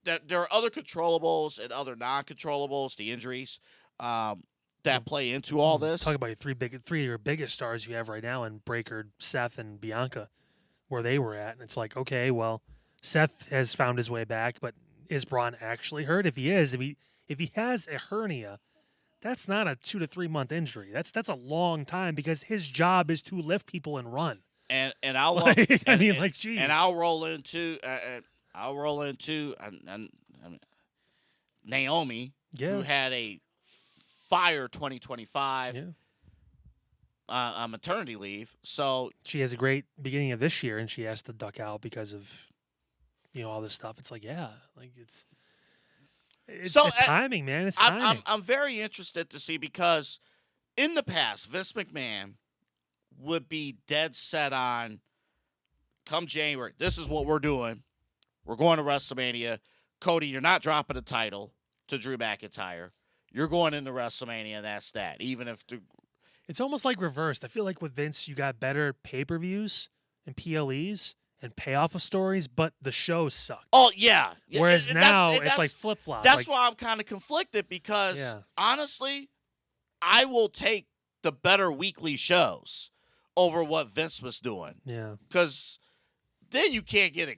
that there are other controllables and other non-controllables, the injuries, that play into all this. Talk about your three of your biggest stars you have right now in Breaker, Seth, and Bianca, where they were at, and it's like, okay, well, Seth has found his way back, but is Braun actually hurt? If he is, if he has a hernia, that's not a 2 to 3 month injury. That's a long time because his job is to lift people and run. And I'll Like, I mean, like, geez. And I'll roll into Naomi, who had a fire 2025 maternity leave. So she has a great beginning of this year, and she has to duck out because of all this stuff. It's like, yeah, like it's timing, man. It's timing. I'm very interested to see because in the past, Vince McMahon would be dead set on come January, this is what we're doing. We're going to WrestleMania. Cody, you're not dropping the title to Drew McIntyre. You're going into WrestleMania, and that's that. Even if it's almost like reversed. I feel like with Vince, you got better pay-per-views and PLEs and payoff of stories, but the shows suck. Oh, yeah. Whereas now, it's like flip-flop. That's why I'm kind of conflicted because, honestly, I will take the better weekly shows over what Vince was doing. Yeah. Because then you can't get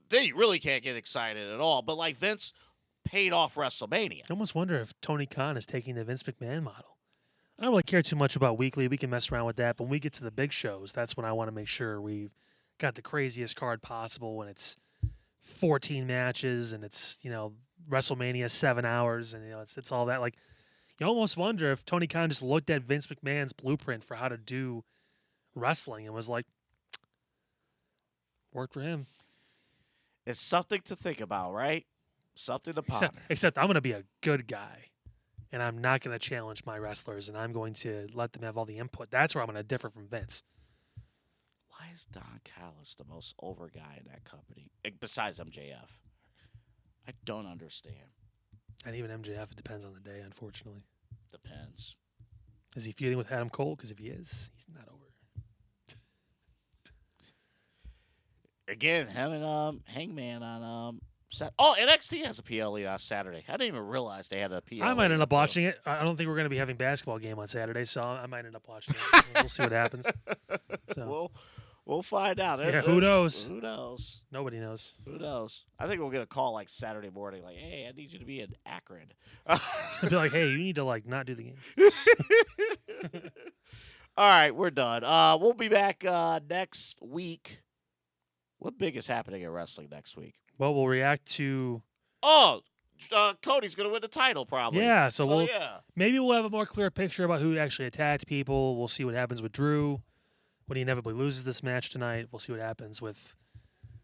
then you really can't get excited at all. But, like, Vince paid off WrestleMania. I almost wonder if Tony Khan is taking the Vince McMahon model. I don't really care too much about weekly. We can mess around with that. But when we get to the big shows, that's when I want to make sure we've got the craziest card possible when it's 14 matches and it's, WrestleMania 7 hours and, it's all that. Like, you almost wonder if Tony Khan just looked at Vince McMahon's blueprint for how to do wrestling and was like, worked for him. It's something to think about, right? Something to ponder. Except I'm going to be a good guy, and I'm not going to challenge my wrestlers, and I'm going to let them have all the input. That's where I'm going to differ from Vince. Why is Don Callis the most over guy in that company, besides MJF? I don't understand. And even MJF, it depends on the day, unfortunately. Depends. Is he feuding with Adam Cole? Because if he is, he's not over. Again, him and Hangman on NXT has a PLE on Saturday. I didn't even realize they had a PLE. I might end up watching it. I don't think we're going to be having basketball game on Saturday, so I might end up watching it. We'll see what happens. So. We'll find out. Yeah, who knows? Who knows? Nobody knows. Who knows? I think we'll get a call like Saturday morning, like, "Hey, I need you to be in Akron." They'll be like, "Hey, you need to not do the game." All right, we're done. We'll be back next week. What big is happening in wrestling next week? Well, we'll react to. Cody's gonna win the title probably. Yeah, so maybe we'll have a more clear picture about who actually attacked people. We'll see what happens with Drew when he inevitably loses this match tonight. We'll see what happens with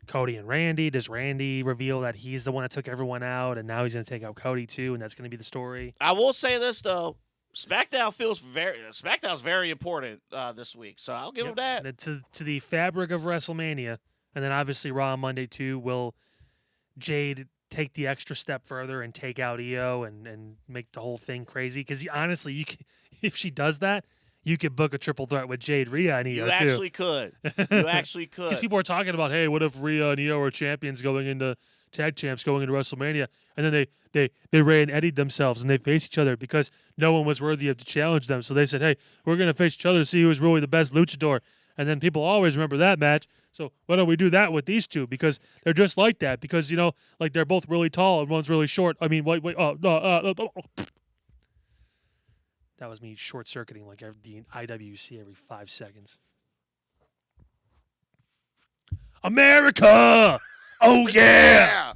Cody and Randy. Does Randy reveal that he's the one that took everyone out, and now he's going to take out Cody too, and that's going to be the story? I will say this though. SmackDown's very important this week, so I'll give them that. To the fabric of WrestleMania, and then obviously Raw on Monday too. Will Jade take the extra step further and take out Io and make the whole thing crazy? Because honestly, if she does that, you could book a triple threat with Jade, Rhea, and Io too. You actually could. Because people are talking about, hey, what if Rhea and Io are champions going into tag champs going into WrestleMania, and then they Ray and Eddie themselves and they face each other because no one was worthy of to challenge them. So they said, hey, we're going to face each other to see who's really the best luchador. And then people always remember that match. So why don't we do that with these two? Because they're just like that. Because, like they're both really tall and one's really short. I mean, wait. That was me short-circuiting like the IWC every 5 seconds. America. Oh yeah.